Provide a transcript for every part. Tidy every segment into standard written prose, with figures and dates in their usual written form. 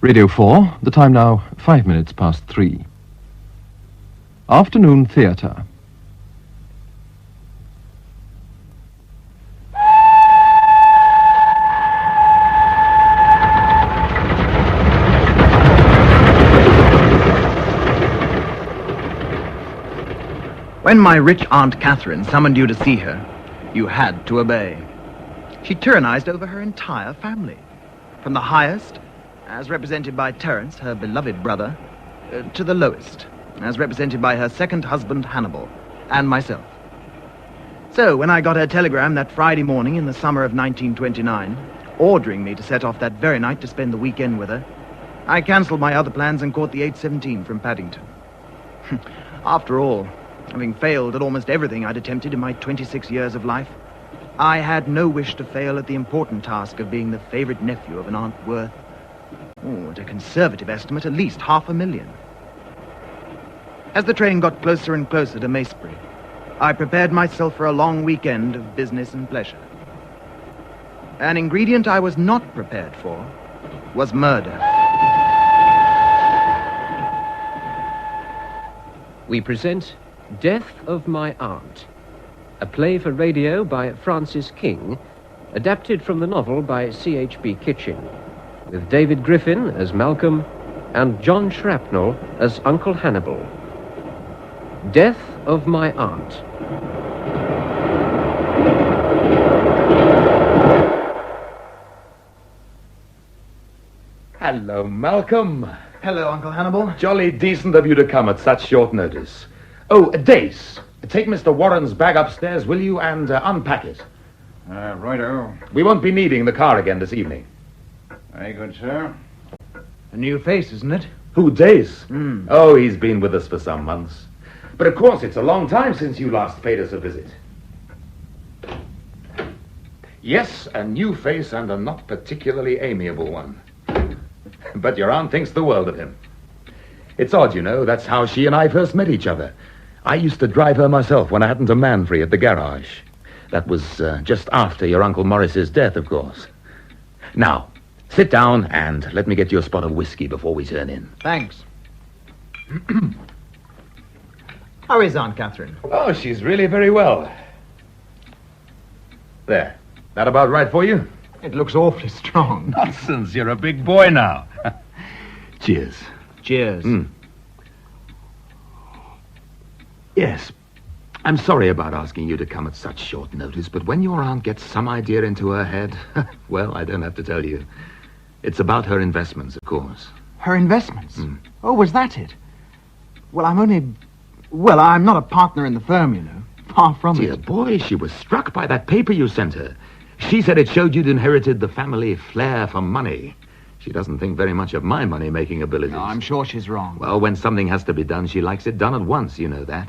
Radio 4, the time now 5 minutes past 3. Afternoon Theatre. When my rich Aunt Catherine summoned you to see her, you had to obey. She tyrannized over her entire family, from the highest, as represented by Terence, her beloved brother, to the lowest, as represented by her second husband, Hannibal, and myself. So, when I got her telegram that Friday morning in the summer of 1929, ordering me to set off that very night to spend the weekend with her, I cancelled my other plans and caught the 8:17 from Paddington. After all, having failed at almost everything I'd attempted in my 26 years of life, I had no wish to fail at the important task of being the favorite nephew of an aunt worth, at a conservative estimate, at least $500,000. As the train got closer and closer to Macebury, I prepared myself for a long weekend of business and pleasure. An ingredient I was not prepared for was murder. We present Death of My Aunt, a play for radio by Francis King, adapted from the novel by C.H.B. Kitchin, with David Griffin as Malcolm and John Shrapnel as Uncle Hannibal. Death of My Aunt. Hello, Malcolm. Hello, Uncle Hannibal. Jolly decent of you to come at such short notice. Oh, Dace, take Mr. Warren's bag upstairs, will you, and unpack it. Righto. We won't be needing the car again this evening. Very good, sir. A new face, isn't it? Who, Dace? Oh, he's been with us for some months. But of course, it's a long time since you last paid us a visit. Yes, a new face and a not particularly amiable one. But your aunt thinks the world of him. It's odd, you know, that's how she and I first met each other. I used to drive her myself when I hadn't a man free at the garage. That was just after your Uncle Morris's death, of course. Now, sit down and let me get you a spot of whiskey before we turn in. Thanks. How is Aunt Catherine? Oh, she's really very well. There. That about right for you? It looks awfully strong. Nonsense, you're a big boy now. Cheers. Cheers. Yes. I'm sorry about asking you to come at such short notice, but when your aunt gets some idea into her head, well, I don't have to tell you. It's about her investments, of course. Her investments? Oh, was that it? Well, I'm not a partner in the firm, you know. Far from Dear it. boy, she was struck by that paper you sent her. She said it showed you'd inherited the family flair for money. She doesn't think very much of my money-making abilities. No, I'm sure she's wrong. Well, when something has to be done, she likes it done at once, you know that.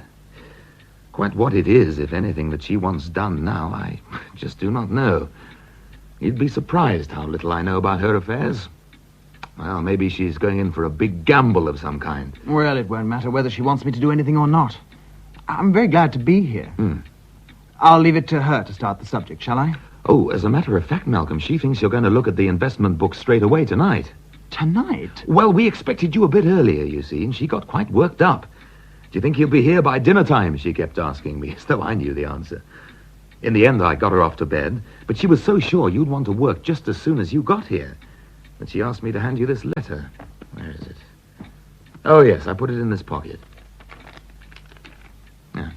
Quite what it is, if anything, that she wants done now, I just do not know. You'd be surprised how little I know about her affairs. Well, maybe she's going in for a big gamble of some kind. Well, it won't matter whether she wants me to do anything or not. I'm very glad to be here. I'll leave it to her to start the subject, shall I? Oh, as a matter of fact, Malcolm, she thinks you're going to look at the investment book straight away tonight. Tonight? Well, we expected you a bit earlier, you see, and she got quite worked up. Do you think you'll be here by dinner time? She kept asking me, as though I knew the answer. In the end, I got her off to bed, but she was so sure you'd want to work just as soon as you got here that she asked me to hand you this letter. Where is it? Oh, yes, I put it in this pocket. Yeah.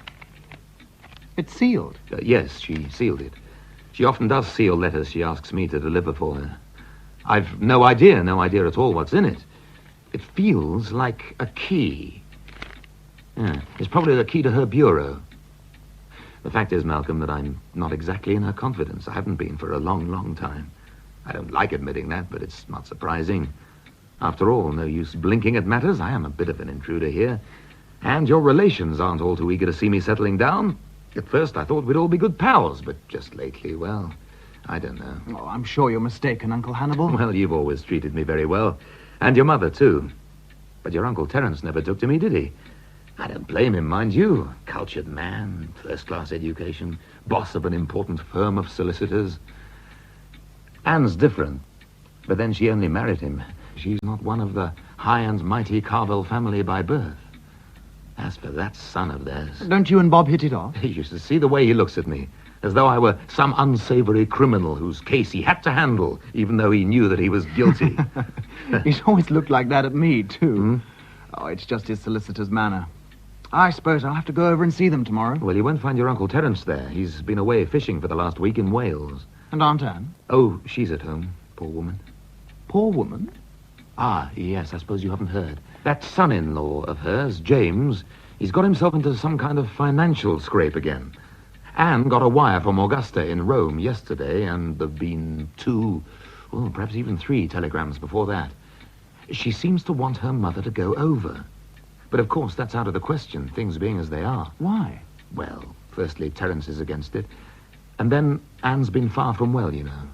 It's sealed. Yes, she sealed it. She often does seal letters she asks me to deliver for her. I've no idea at all what's in it. It feels like a key. Yeah, it's probably the key to her bureau. The fact is, Malcolm, that I'm not exactly in her confidence. I haven't been for a long, long time. I don't like admitting that, but it's not surprising. After all, no use blinking at matters. I am a bit of an intruder here. And your relations aren't all too eager to see me settling down. At first, I thought we'd all be good pals, but just lately, well, I don't know. Oh, I'm sure you're mistaken, Uncle Hannibal. Well, you've always treated me very well. And your mother, too. But your Uncle Terence never took to me, did he? I don't blame him, mind you. Cultured man, first-class education, boss of an important firm of solicitors. Anne's different. But then she only married him. She's not one of the high and mighty Carvel family by birth. As for that son of theirs... Don't you and Bob hit it off? You should see the way he looks at me, as though I were some unsavory criminal whose case he had to handle, even though he knew that he was guilty. He's always looked like that at me, too. Oh, it's just his solicitor's manner. I suppose I'll have to go over and see them tomorrow. Well, you won't find your Uncle Terence there. He's been away fishing for the last week in Wales. And Aunt Anne? Oh, she's at home, poor woman. Poor woman? Ah, yes, I suppose you haven't heard. That son-in-law of hers, James, he's got himself into some kind of financial scrape again. Anne got a wire from Augusta in Rome yesterday, and there've been 2, well, perhaps even 3 telegrams before that. She seems to want her mother to go over. But of course, that's out of the question, things being as they are. Why? Well, firstly, Terence is against it. And then Anne's been far from well, you know.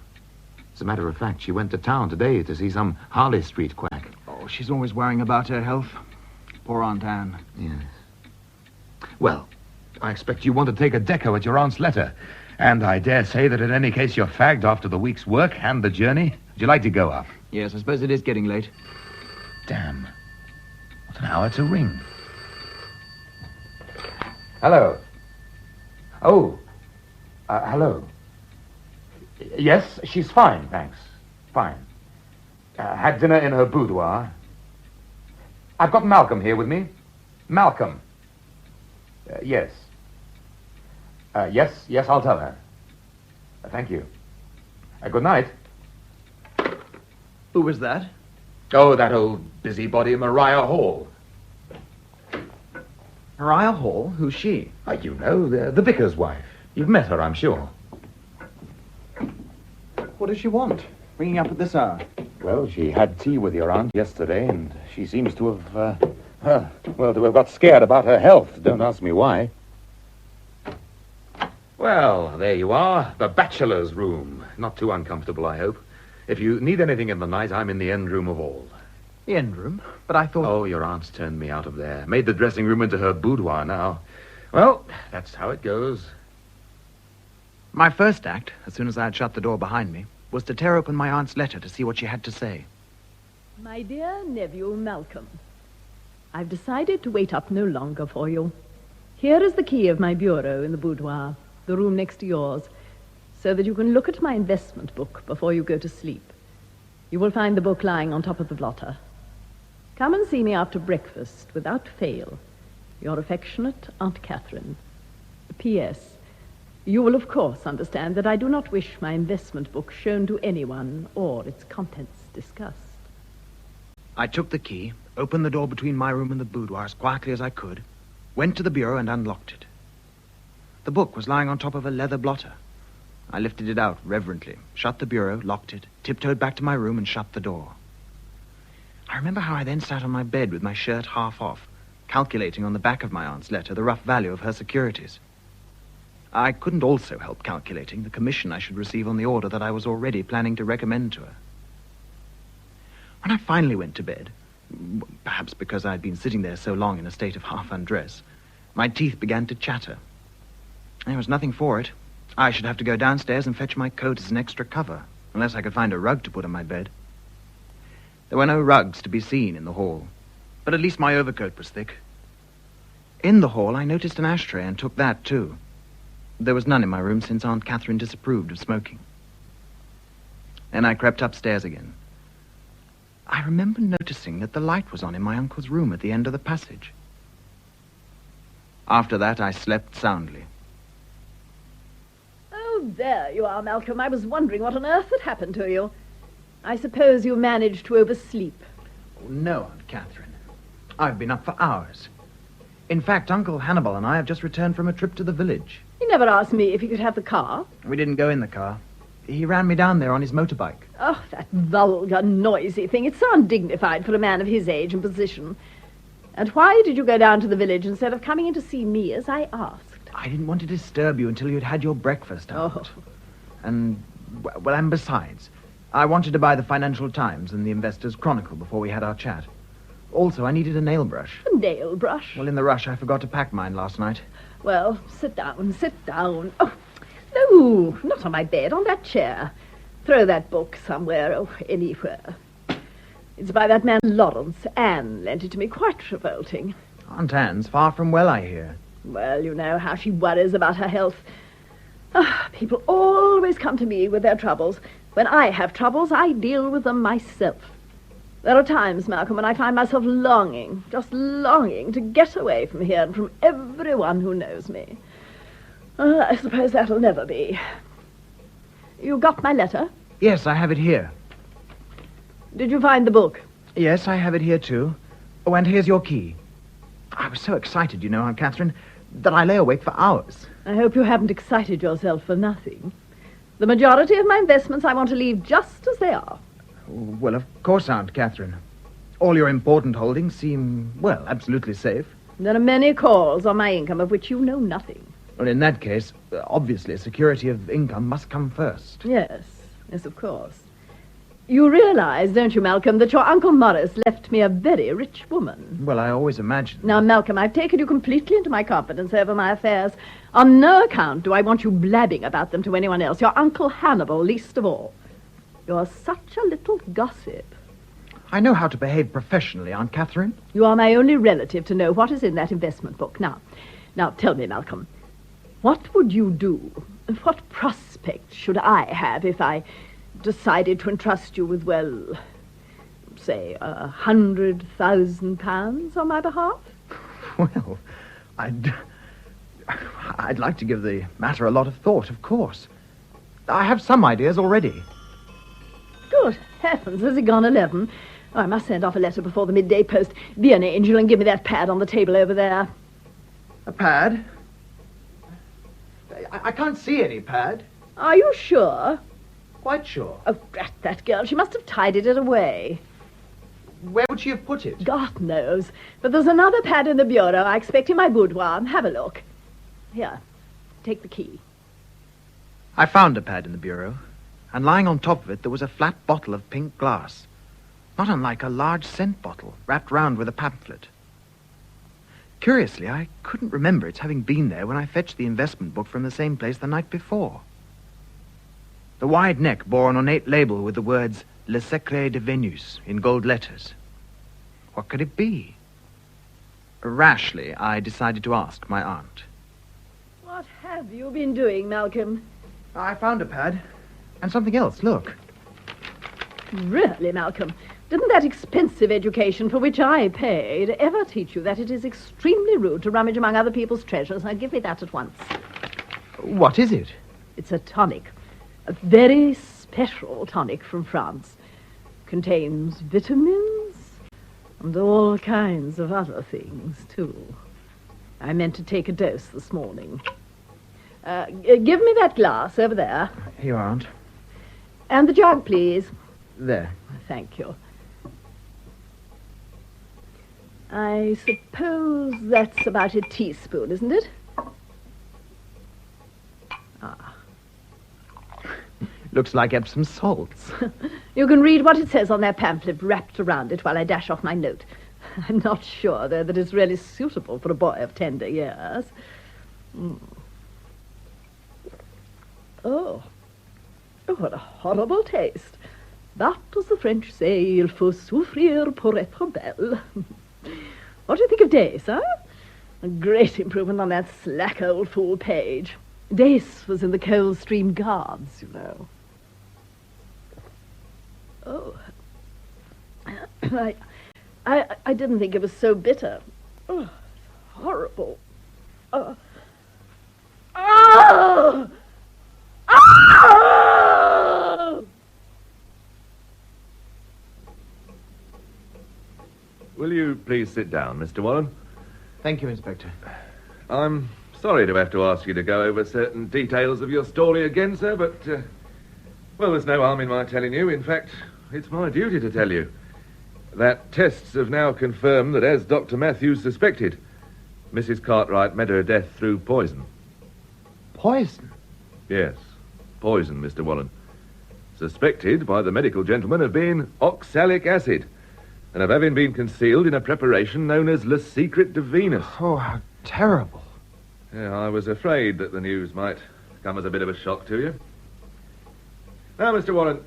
As a matter of fact, she went to town today to see some Harley Street quack. Oh, she's always worrying about her health. Poor Aunt Anne. Yes. Well, I expect you want to take a deco at your aunt's letter. And I dare say that in any case you're fagged after the week's work and the journey. Would you like to go up? Yes, I suppose it is getting late. Damn. What an hour to ring. Hello. Oh. Hello. Yes, she's fine, thanks. Fine. Had dinner in her boudoir. I've got Malcolm here with me. Malcolm. Yes. Yes, I'll tell her. Thank you. Good night. Who was that? Oh, that old busybody Mariah Hall. Mariah Hall? Who's she? You know, the vicar's wife. You've met her, I'm sure. What does she want? Ringing up at this hour? Well, she had tea with your aunt yesterday, and she seems to have, to have got scared about her health. Don't ask me why. Well, there you are. The bachelor's room. Not too uncomfortable, I hope. If you need anything in the night, I'm in the end room of all. The end room? But I thought... Oh, your aunt's turned me out of there. Made the dressing room into her boudoir now. Well, that's how it goes. My first act, as soon as I had shut the door behind me, was to tear open my aunt's letter to see what she had to say. My dear nephew Malcolm, I've decided to wait up no longer for you. Here is the key of my bureau in the boudoir, the room next to yours, so that you can look at my investment book before you go to sleep. You will find the book lying on top of the blotter. Come and see me after breakfast, without fail. Your affectionate Aunt Catherine. P.S. You will, of course, understand that I do not wish my investment book shown to anyone or its contents discussed. I took the key, opened the door between my room and the boudoir as quietly as I could, went to the bureau and unlocked it. The book was lying on top of a leather blotter. I lifted it out reverently, shut the bureau, locked it, tiptoed back to my room and shut the door. I remember how I then sat on my bed with my shirt half off, calculating on the back of my aunt's letter the rough value of her securities. I couldn't also help calculating the commission I should receive on the order that I was already planning to recommend to her. When I finally went to bed, perhaps because I had been sitting there so long in a state of half undress, my teeth began to chatter. There was nothing for it. I should have to go downstairs and fetch my coat as an extra cover, unless I could find a rug to put on my bed. There were no rugs to be seen in the hall, but at least my overcoat was thick. In the hall, I noticed an ashtray and took that, too. There was none in my room since Aunt Catherine disapproved of smoking. Then I crept upstairs again. I remember noticing that the light was on in my uncle's room at the end of the passage. After that, I slept soundly. Oh, there you are, Malcolm. I was wondering what on earth had happened to you. I suppose you managed to oversleep. Oh, no, Aunt Catherine. I've been up for hours. In fact, Uncle Hannibal and I have just returned from a trip to the village. He never asked me if he could have the car. We didn't go in the car. He ran me down there on his motorbike. Oh, that vulgar, noisy thing. It's so undignified for a man of his age and position. And why did you go down to the village instead of coming in to see me, as I asked? I didn't want to disturb you until you'd had your breakfast, Aunt. Oh. And besides, I wanted to buy the Financial Times and the Investors' Chronicle before we had our chat. Also, I needed a nail brush. A nail brush? Well, in the rush, I forgot to pack mine last night. Well, sit down, sit down. Oh, no, not on my bed, on that chair. Throw that book somewhere, anywhere. It's by that man Lawrence. Anne lent it to me. Quite revolting. Aunt Anne's far from well, I hear. Well, you know how she worries about her health. People always come to me with their troubles. When I have troubles, I deal with them myself. There are times, Malcolm, when I find myself longing, just longing to get away from here and from everyone who knows me. I suppose that'll never be. You got my letter? Yes, I have it here. Did you find the book? Yes, I have it here, too. Oh, and here's your key. I was so excited, you know, Aunt Catherine, that I lay awake for hours. I hope you haven't excited yourself for nothing. The majority of my investments I want to leave just as they are. Well, of course, Aunt Catherine. All your important holdings seem, well, absolutely safe. There are many calls on my income of which you know nothing. Well, in that case, obviously, security of income must come first. Yes, of course. You realize, don't you, Malcolm, that your Uncle Morris left me a very rich woman? Well, I always imagined. Now, Malcolm, I've taken you completely into my confidence over my affairs. On no account do I want you blabbing about them to anyone else. Your Uncle Hannibal, least of all. You're such a little gossip. I know how to behave professionally, Aunt Catherine. You are my only relative to know what is in that investment book. Now, tell me, Malcolm, what would you do? What prospect should I have if I decided to entrust you with, well, say, £100,000 on my behalf? Well, I'd like to give the matter a lot of thought, of course. I have some ideas already. Good heavens, has it gone 11? Oh, I must send off a letter before the midday post. Be an angel and give me that pad on the table over there. A pad? I can't see any pad. Are you sure? Quite sure. Oh, drat that girl. She must have tidied it away. Where would she have put it? God knows. But there's another pad in the bureau. I expect in my boudoir. Have a look. Here, take the key. I found a pad in the bureau, and lying on top of it there was a flat bottle of pink glass, not unlike a large scent bottle, wrapped round with a pamphlet. Curiously, I couldn't remember its having been there when I fetched the investment book from the same place the night before. The wide neck bore an ornate label with the words, Le Secret de Vénus, in gold letters. What could it be? Rashly, I decided to ask my aunt. What have you been doing, Malcolm? I found a pad. And something else, look. Really, Malcolm, didn't that expensive education for which I paid ever teach you that it is extremely rude to rummage among other people's treasures? Now, give me that at once. What is it? It's a tonic. A very special tonic from France. Contains vitamins and all kinds of other things, too. I meant to take a dose this morning. Give me that glass over there. Here, Aunt. And the jug, please. There. Thank you. I suppose that's about a teaspoon, isn't it? Looks like Epsom salts. You can read what it says on that pamphlet wrapped around it while I dash off my note. I'm not sure, though, that it's really suitable for a boy of tender years. Oh, what a horrible taste. But, as the French say, il faut souffrir pour être belle. What do you think of Dace, huh? A great improvement on that slack old fool Page. Dace was in the Coldstream Guards, you know. Oh. I didn't think it was so bitter. Oh, it's horrible. Oh. Oh! Oh! Will you please sit down, Mr. Warren? Thank you, Inspector. I'm sorry to have to ask you to go over certain details of your story again, sir, but, well, there's no harm in my telling you. In fact, it's my duty to tell you that tests have now confirmed that, as Dr. Matthews suspected, Mrs. Cartwright met her death through poison. Poison? Yes, poison, Mr. Warren. Suspected by the medical gentleman of being oxalic acid, and of having been concealed in a preparation known as Le Secret de Venus. Oh, how terrible. Yeah, I was afraid that the news might come as a bit of a shock to you. Now, Mr. Warren,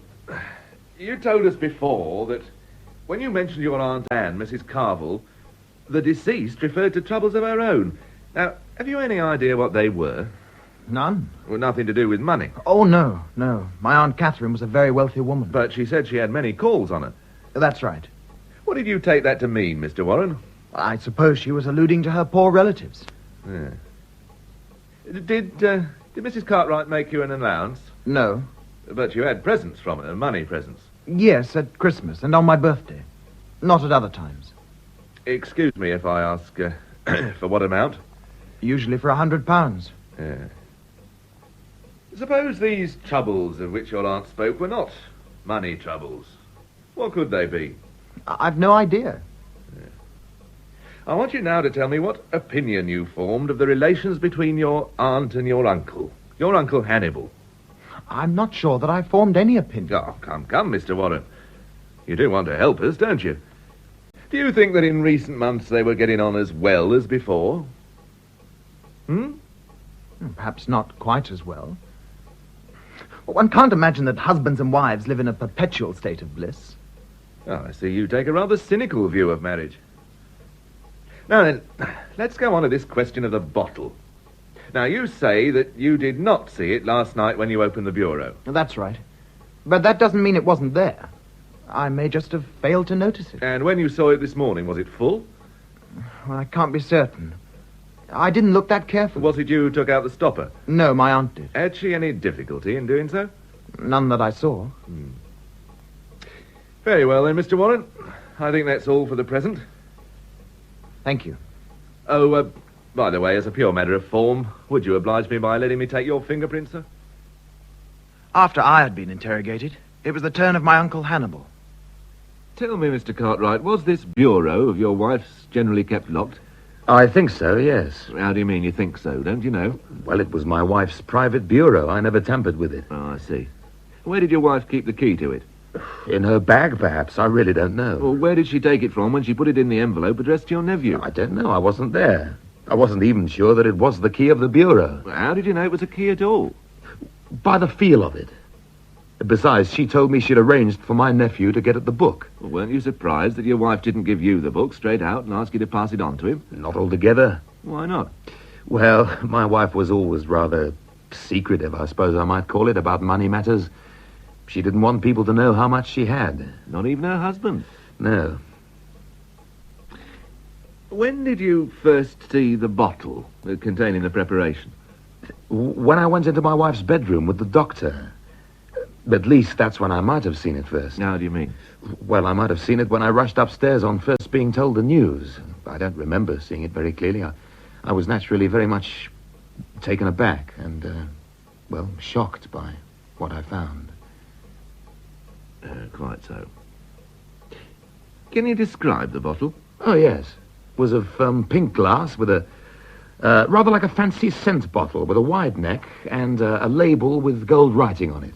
you told us before that when you mentioned your Aunt Anne, Mrs. Carville, the deceased referred to troubles of her own. Now, have you any idea what they were? None? Well, nothing to do with money. Oh, no. My Aunt Catherine was a very wealthy woman. But she said she had many calls on her. That's right. What did you take that to mean, Mr. Warren? I suppose she was alluding to her poor relatives. Yeah. Did Mrs. Cartwright make you an allowance? No. But you had presents from her, money presents. Yes, at Christmas and on my birthday. Not at other times. Excuse me if I ask, for what amount? Usually for £100. Yeah. Suppose these troubles of which your aunt spoke were not money troubles. What could they be? I've no idea. I want you now to tell me what opinion you formed of the relations between your aunt and your Uncle Hannibal. I'm not sure that I formed any opinion. Oh, come, Mr. Warren. You do want to help us, don't you? Do you think that in recent months they were getting on as well as before? Perhaps not quite as well. One can't imagine that husbands and wives live in a perpetual state of bliss. Oh, I see you take a rather cynical view of marriage. Now then, let's go on to this question of the bottle. Now, you say that you did not see it last night when you opened the bureau. That's right. But that doesn't mean it wasn't there. I may just have failed to notice it. And when you saw it this morning, was it full? Well, I can't be certain. I didn't look that carefully. Was it you who took out the stopper? No, my aunt did. Had she any difficulty in doing so? None that I saw. Very well then, Mr. Warren. I think that's all for the present. Thank you. Oh, by the way, as a pure matter of form, would you oblige me by letting me take your fingerprints, sir? After I had been interrogated, it was the turn of my Uncle Hannibal. Tell me, Mr. Cartwright, was this bureau of your wife's generally kept locked? I think so, yes. How do you mean you think so? Don't you know? Well, it was my wife's private bureau. I never tampered with it. Oh, I see. Where did your wife keep the key to it? In her bag, perhaps. I really don't know. Well, where did she take it from when she put it in the envelope addressed to your nephew? I don't know. I wasn't there. I wasn't even sure that it was the key of the bureau. Well, how did you know it was a key at all? By the feel of it. Besides, she told me she'd arranged for my nephew to get at the book. Well, weren't you surprised that your wife didn't give you the book straight out and ask you to pass it on to him? Not altogether. Why not? Well, my wife was always rather secretive, I suppose I might call it, about money matters. She didn't want people to know how much she had. Not even her husband? No. When did you first see the bottle containing the preparation? When I went into my wife's bedroom with the doctor. At least that's when I might have seen it first. How do you mean? Well, I might have seen it when I rushed upstairs on first being told the news. I don't remember seeing it very clearly. I was naturally very much taken aback and, shocked by what I found. Quite so. Can you describe the bottle? Oh, yes. It was of pink glass with a... rather like a fancy scent bottle with a wide neck and a label with gold writing on it.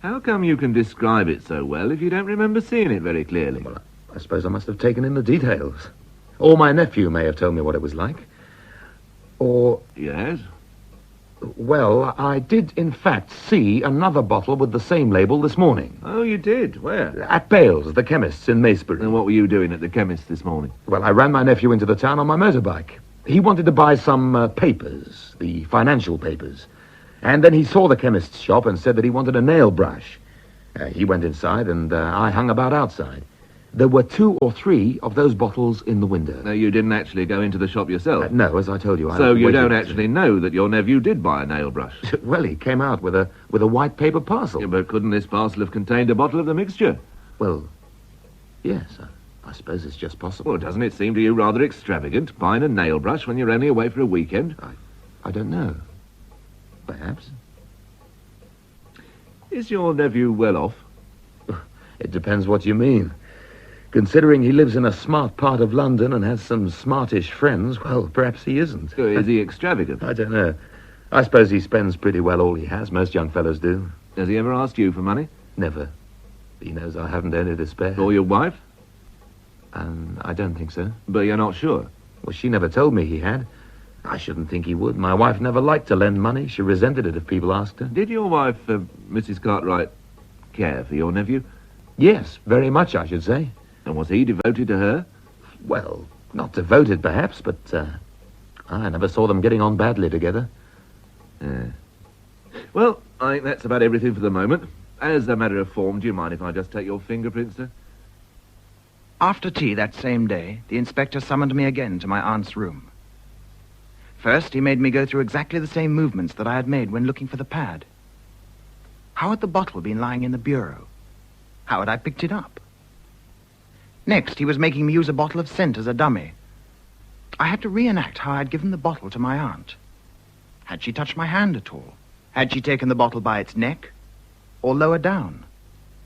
How come you can describe it so well if you don't remember seeing it very clearly? Well, I suppose I must have taken in the details. Or my nephew may have told me what it was like. Or... Yes? Well, I did, in fact, see another bottle with the same label this morning. Oh, you did? Where? At Bale's, the chemist's in Macebury. And what were you doing at the chemist's this morning? Well, I ran my nephew into the town on my motorbike. He wanted to buy some papers, the financial papers. And then he saw the chemist's shop and said that he wanted a nail brush. He went inside and I hung about outside. There were 2 or 3 of those bottles in the window. No, you didn't actually go into the shop yourself? No, as I told you. So you don't actually know that your nephew did buy a nail brush? Well, he came out with a white paper parcel. Yeah, but couldn't this parcel have contained a bottle of the mixture? Well, yes, I suppose it's just possible. Well, doesn't it seem to you rather extravagant, buying a nail brush when you're only away for a weekend? I don't know. Perhaps. Is your nephew well off? It depends what you mean. Considering he lives in a smart part of London and has some smartish friends, well, perhaps he isn't. So is he extravagant? I don't know. I suppose he spends pretty well all he has. Most young fellows do. Has he ever asked you for money? Never. He knows I haven't any to spare. Or your wife? I don't think so. But you're not sure? Well, she never told me he had. I shouldn't think he would. My wife never liked to lend money. She resented it if people asked her. Did your wife, Mrs. Cartwright, care for your nephew? Yes, very much, I should say. And was he devoted to her? Well, not devoted, perhaps, but I never saw them getting on badly together. Yeah. Well, I think that's about everything for the moment. As a matter of form, do you mind if I just take your fingerprints, sir? After tea that same day, the inspector summoned me again to my aunt's room. First, he made me go through exactly the same movements that I had made when looking for the pad. How had the bottle been lying in the bureau? How had I picked it up? Next, he was making me use a bottle of scent as a dummy. I had to reenact how I'd given the bottle to my aunt. Had she touched my hand at all? Had she taken the bottle by its neck? Or lower down?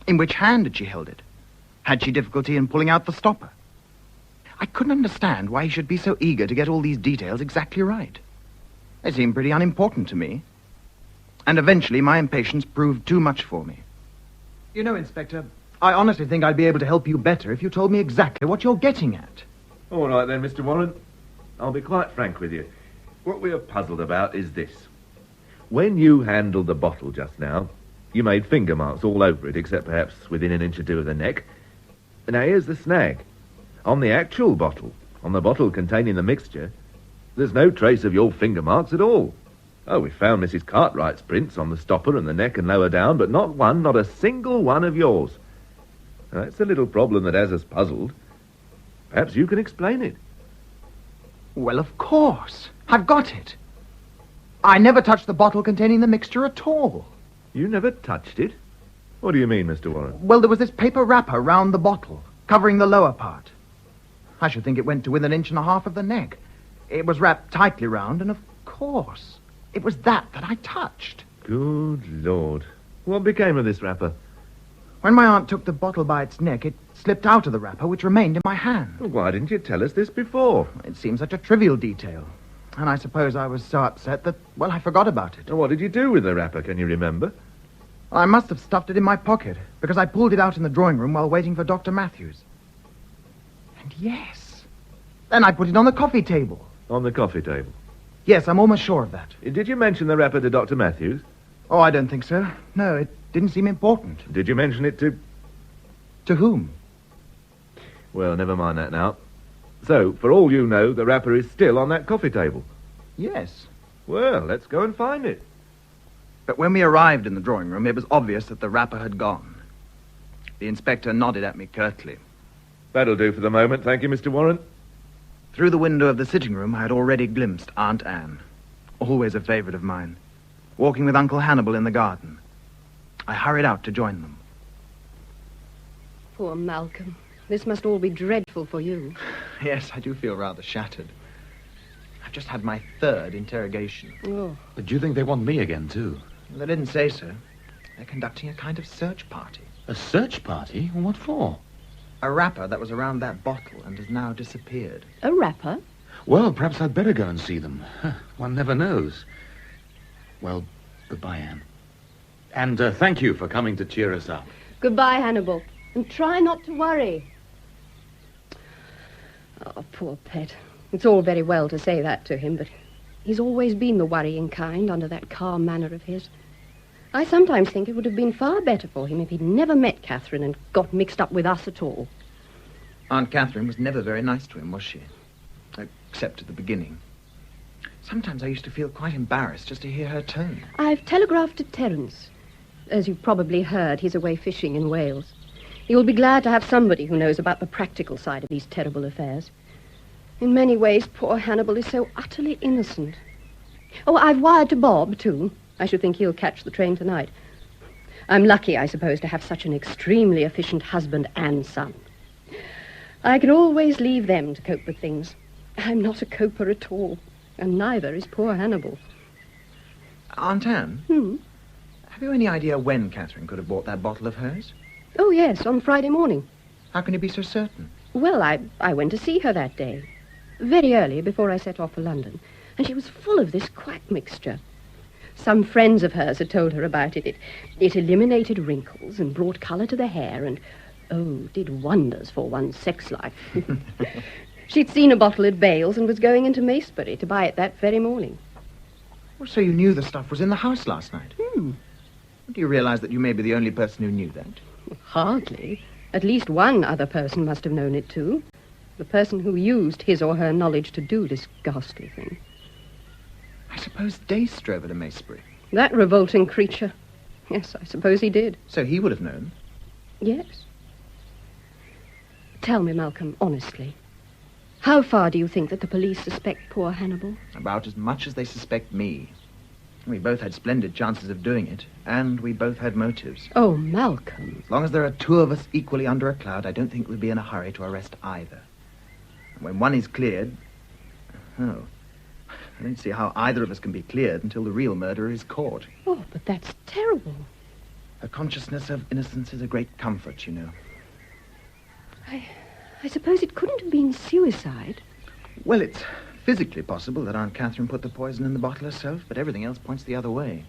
In which hand had she held it? Had she difficulty in pulling out the stopper? I couldn't understand why he should be so eager to get all these details exactly right. They seemed pretty unimportant to me. And eventually my impatience proved too much for me. You know, Inspector, I honestly think I'd be able to help you better if you told me exactly what you're getting at. All right then, Mr. Warren. I'll be quite frank with you. What we are puzzled about is this. When you handled the bottle just now, you made finger marks all over it, except perhaps within an inch or two of the neck. Now here's the snag. On the actual bottle, on the bottle containing the mixture, there's no trace of your finger marks at all. Oh, we found Mrs. Cartwright's prints on the stopper and the neck and lower down, but not one, not a single one of yours. Now, that's a little problem that has us puzzled. Perhaps you can explain it. Well, of course. I've got it. I never touched the bottle containing the mixture at all. You never touched it? What do you mean, Mr. Warren? Well, there was this paper wrapper round the bottle, covering the lower part. I should think it went to within an inch and a half of the neck. It was wrapped tightly round, and of course, it was that I touched. Good Lord. What became of this wrapper? When my aunt took the bottle by its neck, it slipped out of the wrapper, which remained in my hand. Well, why didn't you tell us this before? It seemed such a trivial detail. And I suppose I was so upset that, well, I forgot about it. And what did you do with the wrapper, can you remember? I must have stuffed it in my pocket, because I pulled it out in the drawing room while waiting for Dr. Matthews. And yes, then I put it on the coffee table. On the coffee table? Yes, I'm almost sure of that. Did you mention the wrapper to Dr. Matthews? Oh, I don't think so. No, it didn't seem important. Did you mention it to... To whom? Well, never mind that now. So, for all you know, the wrapper is still on that coffee table. Yes. Well, let's go and find it. But when we arrived in the drawing room, it was obvious that the wrapper had gone. The inspector nodded at me curtly. That'll do for the moment, thank you, Mr. Warren. Through the window of the sitting room, I had already glimpsed Aunt Anne, always a favorite of mine, walking with Uncle Hannibal in the garden. I hurried out to join them. Poor Malcolm. This must all be dreadful for you. Yes, I do feel rather shattered. I've just had my third interrogation. Oh. But do you think they want me again, too? They didn't say so. They're conducting a kind of search party. A search party? What for? A wrapper that was around that bottle and has now disappeared. A wrapper? Well, perhaps I'd better go and see them. One never knows. Well, goodbye, Anne. And thank you for coming to cheer us up. Goodbye, Hannibal. And try not to worry. Oh, poor pet. It's all very well to say that to him, but he's always been the worrying kind under that calm manner of his. I sometimes think it would have been far better for him if he'd never met Catherine and got mixed up with us at all. Aunt Catherine was never very nice to him, was she? Except at the beginning. Sometimes I used to feel quite embarrassed just to hear her tone. I've telegraphed to Terence. As you've probably heard, he's away fishing in Wales. You'll be glad to have somebody who knows about the practical side of these terrible affairs. In many ways, poor Hannibal is so utterly innocent. Oh, I've wired to Bob, too. I should think he'll catch the train tonight. I'm lucky, I suppose, to have such an extremely efficient husband and son. I can always leave them to cope with things. I'm not a coper at all, and neither is poor Hannibal. Aunt Anne? Have you any idea when Catherine could have bought that bottle of hers? Oh, yes, on Friday morning. How can you be so certain? Well, I went to see her that day, very early before I set off for London, and she was full of this quack mixture. Some friends of hers had told her about it. It eliminated wrinkles and brought colour to the hair and, did wonders for one's sex life. She'd seen a bottle at Bales and was going into Macebury to buy it that very morning. Well, so you knew the stuff was in the house last night? Do you realize that you may be the only person who knew that? Hardly. At least one other person must have known it too. The person who used his or her knowledge to do this ghastly thing. I suppose Dace drove her to Macebury. That revolting creature. Yes, I suppose he did. So he would have known. Yes. Tell me, Malcolm, honestly. How far do you think that the police suspect poor Hannibal? About as much as they suspect me. We both had splendid chances of doing it, and we both had motives. Oh, Malcolm. As long as there are two of us equally under a cloud, I don't think we'll be in a hurry to arrest either. And when one is cleared... Oh, I don't see how either of us can be cleared until the real murderer is caught. Oh, but that's terrible. A consciousness of innocence is a great comfort, you know. I suppose it couldn't have been suicide. Well, it's physically possible that Aunt Catherine put the poison in the bottle herself, but everything else points the other way.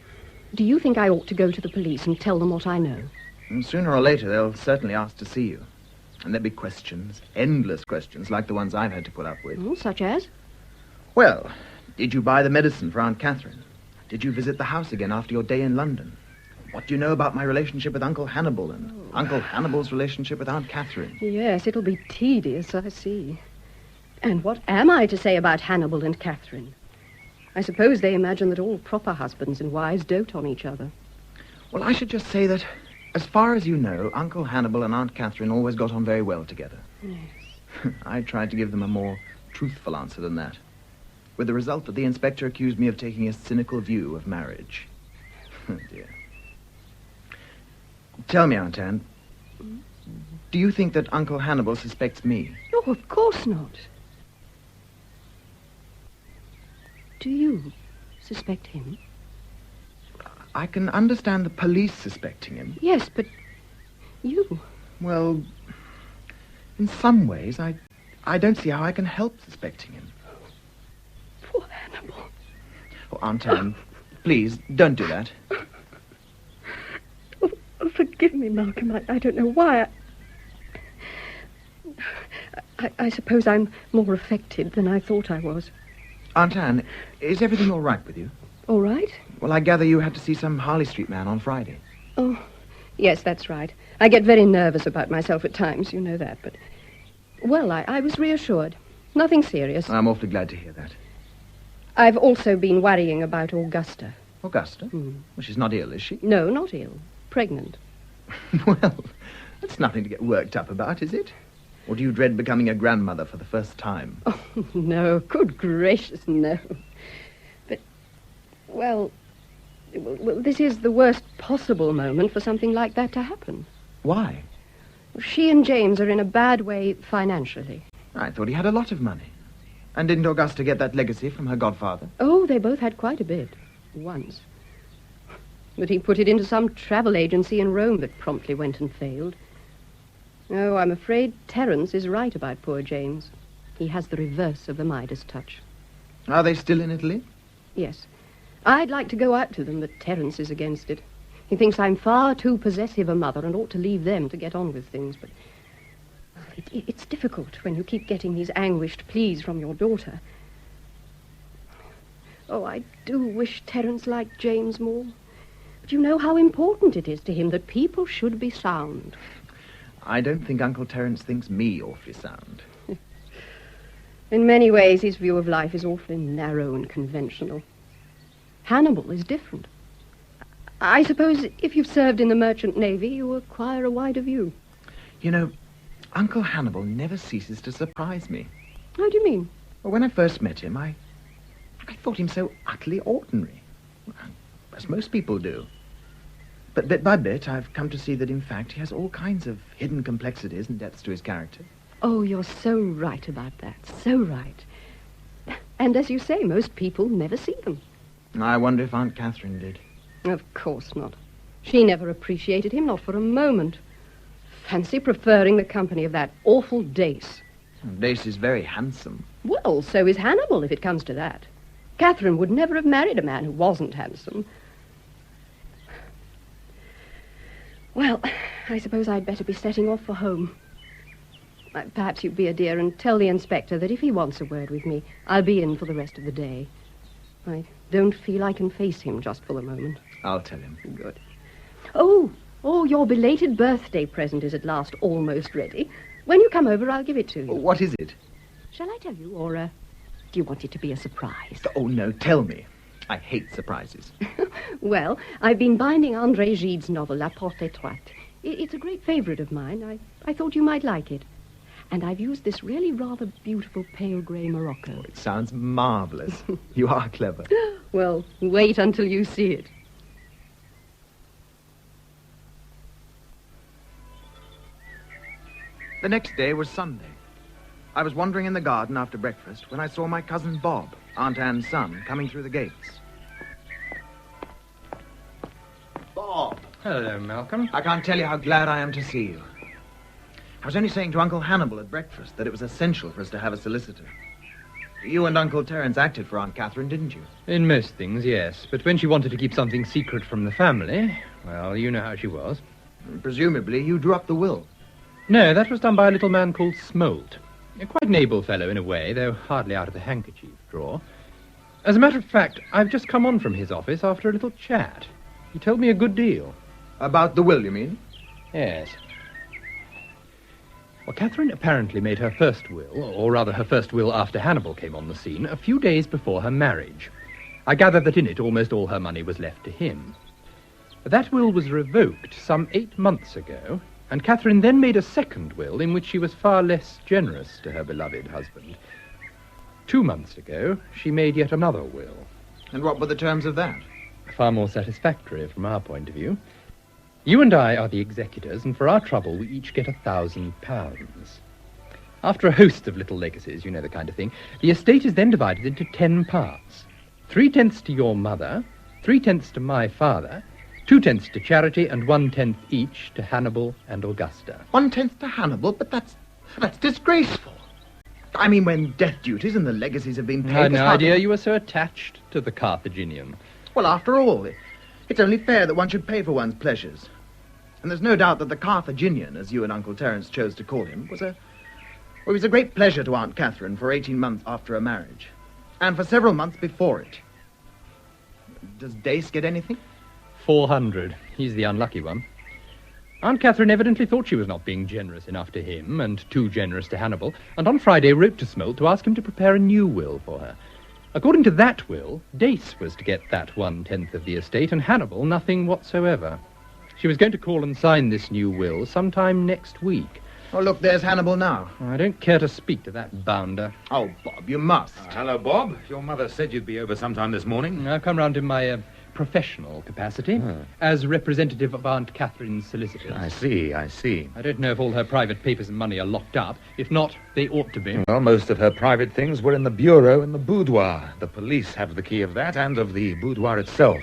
Do you think I ought to go to the police and tell them what I know? And sooner or later, they'll certainly ask to see you. And there'll be questions, endless questions, like the ones I've had to put up with. Oh, such as? Well, did you buy the medicine for Aunt Catherine? Did you visit the house again after your day in London? What do you know about my relationship with Uncle Hannibal and Uncle Hannibal's relationship with Aunt Catherine? Yes, it'll be tedious, I see. And what am I to say about Hannibal and Catherine? I suppose they imagine that all proper husbands and wives dote on each other. Well, I should just say that, as far as you know, Uncle Hannibal and Aunt Catherine always got on very well together. Yes. I tried to give them a more truthful answer than that, with the result that the inspector accused me of taking a cynical view of marriage. Oh, dear. Tell me, Aunt Anne, do you think that Uncle Hannibal suspects me? Oh, of course not. Do you suspect him? I can understand the police suspecting him. Yes, but you... Well, in some ways, I don't see how I can help suspecting him. Poor Hannibal. Oh, Aunt Anne, please, don't do that. Oh, forgive me, Malcolm. I don't know why. I suppose I'm more affected than I thought I was. Aunt Anne, is everything all right with you? All right? Well, I gather you had to see some Harley Street man on Friday. Oh, yes, that's right. I get very nervous about myself at times, you know that, but... Well, I was reassured. Nothing serious. I'm awfully glad to hear that. I've also been worrying about Augusta. Augusta? Well, she's not ill, is she? No, not ill. Pregnant. Well, that's nothing to get worked up about, is it? Or do you dread becoming a grandmother for the first time? Oh, no. Good gracious, no. But, well, this is the worst possible moment for something like that to happen. Why? She and James are in a bad way financially. I thought he had a lot of money. And didn't Augusta get that legacy from her godfather? Oh, they both had quite a bit. Once. But he put it into some travel agency in Rome that promptly went and failed. Oh, I'm afraid Terence is right about poor James. He has the reverse of the Midas touch. Are they still in Italy? Yes. I'd like to go out to them, but Terence is against it. He thinks I'm far too possessive a mother and ought to leave them to get on with things, but... It's difficult when you keep getting these anguished pleas from your daughter. Oh, I do wish Terence liked James more. But you know how important it is to him that people should be sound. I don't think Uncle Terence thinks me awfully sound. In many ways, his view of life is awfully narrow and conventional. Hannibal is different. I suppose if you've served in the merchant navy, you acquire a wider view. You know, Uncle Hannibal never ceases to surprise me. How do you mean? Well, when I first met him, I thought him so utterly ordinary, as most people do. But bit by bit, I've come to see that, in fact, he has all kinds of hidden complexities and depths to his character. Oh, you're so right about that. So right. And as you say, most people never see them. I wonder if Aunt Catherine did. Of course not. She never appreciated him, not for a moment. Fancy preferring the company of that awful Dace. Dace is very handsome. Well, so is Hannibal, if it comes to that. Catherine would never have married a man who wasn't handsome. Well, I suppose I'd better be setting off for home. Perhaps you'd be a dear and tell the inspector that if he wants a word with me, I'll be in for the rest of the day. I don't feel I can face him just for the moment. I'll tell him. Good. Oh, Oh, your belated birthday present is at last almost ready. When you come over, I'll give it to you. What is it? Shall I tell you, or do you want it to be a surprise? Oh, no, tell me. I hate surprises. Well, I've been binding André Gide's novel, La Porte Étroite. It's a great favorite of mine. I thought you might like it. And I've used this really rather beautiful pale grey Morocco. Oh, it sounds marvelous. You are clever. Well, wait until you see it. The next day was Sunday. I was wandering in the garden after breakfast when I saw my cousin Bob, Aunt Anne's son, coming through the gates. Bob! Hello, Malcolm. I can't tell you how glad I am to see you. I was only saying to Uncle Hannibal at breakfast that it was essential for us to have a solicitor. You and Uncle Terence acted for Aunt Catherine, didn't you? In most things, yes. But when she wanted to keep something secret from the family, well, you know how she was. Presumably, you drew up the will. No, that was done by a little man called Smolt. Quite an able fellow in a way, though hardly out of the handkerchief drawer. As a matter of fact, I've just come on from his office after a little chat. He told me a good deal. About the will, you mean? Yes. Well, Catherine apparently made her first will, or rather her first will after Hannibal came on the scene, a few days before her marriage. I gather that in it almost all her money was left to him. That will was revoked some 8 months ago, and Catherine then made a second will in which she was far less generous to her beloved husband. 2 months ago, she made yet another will. And what were the terms of that? Far more satisfactory from our point of view. You and I are the executors, and for our trouble we each get £1,000. After a host of little legacies, you know the kind of thing, the estate is then divided into 10 parts. 3/10 to your mother, 3/10 to my father, 2/10 to charity, and 1/10 each to Hannibal and Augusta. 1/10 to Hannibal? But that's disgraceful. I mean, when death duties and the legacies have been paid... I had no idea you were so attached to the Carthaginian. Well, after all, it's only fair that one should pay for one's pleasures. And there's no doubt that the Carthaginian, as you and Uncle Terence chose to call him, was a great pleasure to Aunt Catherine for 18 months after her marriage. And for several months before it. Does Dace get anything? 400. He's the unlucky one. Aunt Catherine evidently thought she was not being generous enough to him and too generous to Hannibal, and on Friday wrote to Smolt to ask him to prepare a new will for her. According to that will, Dace was to get that 1/10 of the estate and Hannibal nothing whatsoever. She was going to call and sign this new will sometime next week. Oh, look, there's Hannibal now. I don't care to speak to that bounder. Oh, Bob, you must. Hello, Bob. Your mother said you'd be over sometime this morning. I've come round in my professional capacity as representative of Aunt Catherine's solicitors. I see. I don't know if all her private papers and money are locked up. If not, they ought to be. Well, most of her private things were in the bureau in the boudoir. The police have the key of that and of the boudoir itself.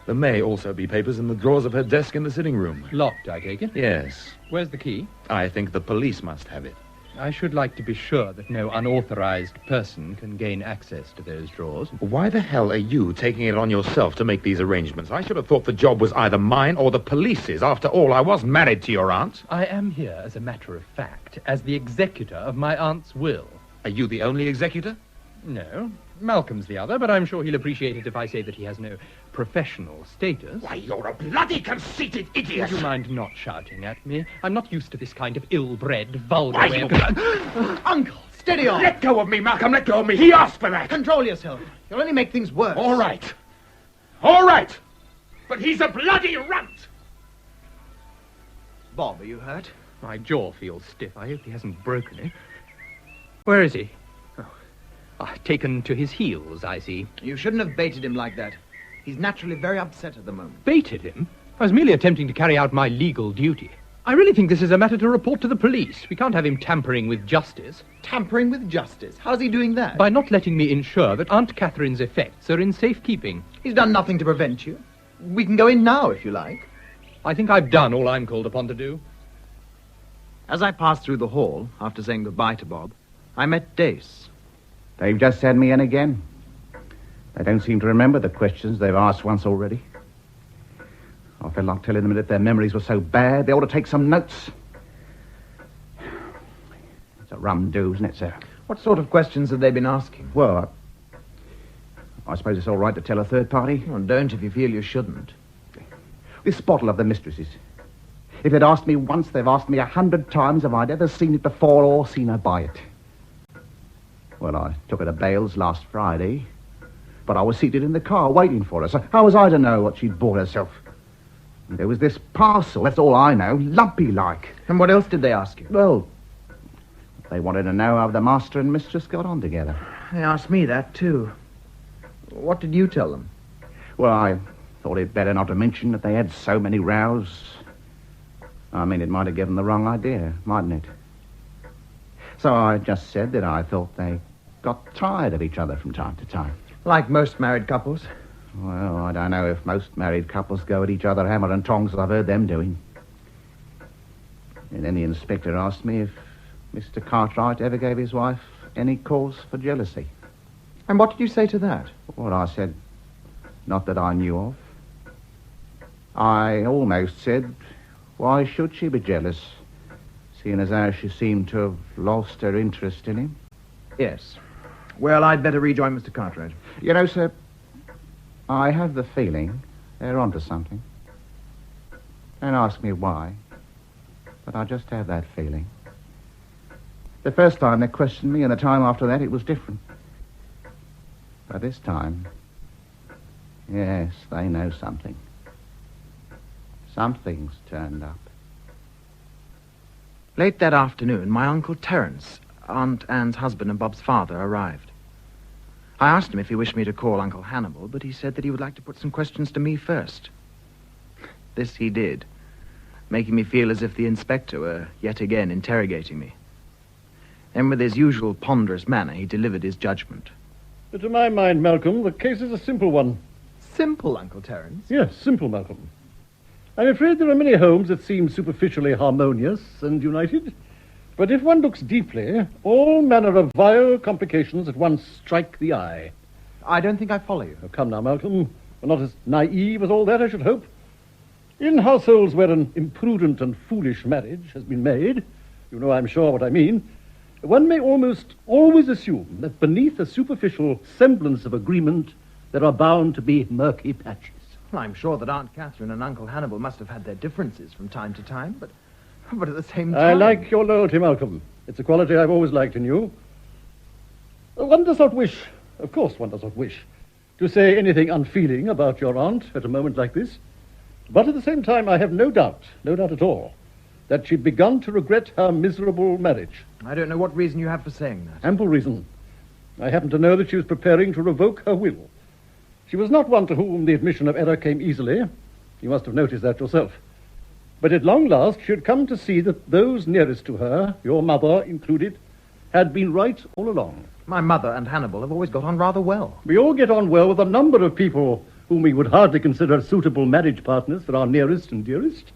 There may also be papers in the drawers of her desk in the sitting room. Locked, I take it? Yes. Where's the key? I think the police must have it. I should like to be sure that no unauthorized person can gain access to those drawers. Why the hell are you taking it on yourself to make these arrangements? I should have thought the job was either mine or the police's. After all, I was married to your aunt. I am here, as a matter of fact, as the executor of my aunt's will. Are you the only executor? No. Malcolm's the other, but I'm sure he'll appreciate it if I say that he has no professional status. Why, you're a bloody conceited idiot! Would you mind not shouting at me? I'm not used to this kind of ill-bred, vulgar Why, way you... of... Uncle, steady on. Let go of me, Malcolm, let go of me. He asked for that. Control yourself. You'll only make things worse. All right. All right. But he's a bloody runt. Bob, are you hurt? My jaw feels stiff. I hope he hasn't broken it. Where is he? Taken to his heels, I see. You shouldn't have baited him like that. He's naturally very upset at the moment. Baited him? I was merely attempting to carry out my legal duty. I really think this is a matter to report to the police. We can't have him tampering with justice. Tampering with justice? How's he doing that? By not letting me ensure that Aunt Catherine's effects are in safekeeping. He's done nothing to prevent you. We can go in now, if you like. I think I've done all I'm called upon to do. As I passed through the hall, after saying goodbye to Bob, I met Dace. They've just sent me in again. They don't seem to remember the questions they've asked once already. I felt like telling them that if their memories were so bad, they ought to take some notes. It's a rum do, isn't it, sir? What sort of questions have they been asking? Well, I suppose it's all right to tell a third party. Well, don't if you feel you shouldn't. This bottle of the mistress's. If they'd asked me once, they've asked me 100 times if I'd ever seen it before or seen her buy it. Well, I took her to Bale's last Friday, but I was seated in the car waiting for her, so how was I to know what she'd bought herself? And there was this parcel, that's all I know, lumpy-like. And what else did they ask you? Well, they wanted to know how the master and mistress got on together. They asked me that, too. What did you tell them? Well, I thought it better not to mention that they had so many rows. I mean, it might have given them the wrong idea, mightn't it? So I just said that I thought they got tired of each other from time to time. Like most married couples. Well, I don't know if most married couples go at each other hammer and tongs as I've heard them doing. And then the inspector asked me if Mr. Cartwright ever gave his wife any cause for jealousy. And what did you say to that? Well, I said, not that I knew of. I almost said, why should she be jealous, seeing as how she seemed to have lost her interest in him? Yes. Well, I'd better rejoin Mr. Cartwright. You know, sir, I have the feeling they're onto something. Don't ask me why, but I just have that feeling. The first time they questioned me, and the time after that, it was different. But this time, yes, they know something. Something's turned up. Late that afternoon, my Uncle Terence, Aunt Anne's husband and Bob's father, arrived. I asked him if he wished me to call Uncle Hannibal, but he said that he would like to put some questions to me first. This he did, making me feel as if the inspector were yet again interrogating me. Then, with his usual ponderous manner, he delivered his judgment. To my mind, Malcolm, the case is a simple one. Simple, Uncle Terence? Yes, simple, Malcolm. I'm afraid there are many homes that seem superficially harmonious and united, but if one looks deeply, all manner of vile complications at once strike the eye. I don't think I follow you. Oh, come now, Malcolm. We're not as naive as all that, I should hope. In households where an imprudent and foolish marriage has been made, you know I'm sure what I mean, one may almost always assume that beneath a superficial semblance of agreement there are bound to be murky patches. Well, I'm sure that Aunt Catherine and Uncle Hannibal must have had their differences from time to time, but at the same time... I like your loyalty, Malcolm. It's a quality I've always liked in you. One does not wish, of course one does not wish, to say anything unfeeling about your aunt at a moment like this. But at the same time, I have no doubt at all, that she'd begun to regret her miserable marriage. I don't know what reason you have for saying that. Ample reason. I happen to know that she was preparing to revoke her will. She was not one to whom the admission of error came easily. You must have noticed that yourself. But at long last, she had come to see that those nearest to her, your mother included, had been right all along. My mother and Hannibal have always got on rather well. We all get on well with a number of people whom we would hardly consider suitable marriage partners for our nearest and dearest.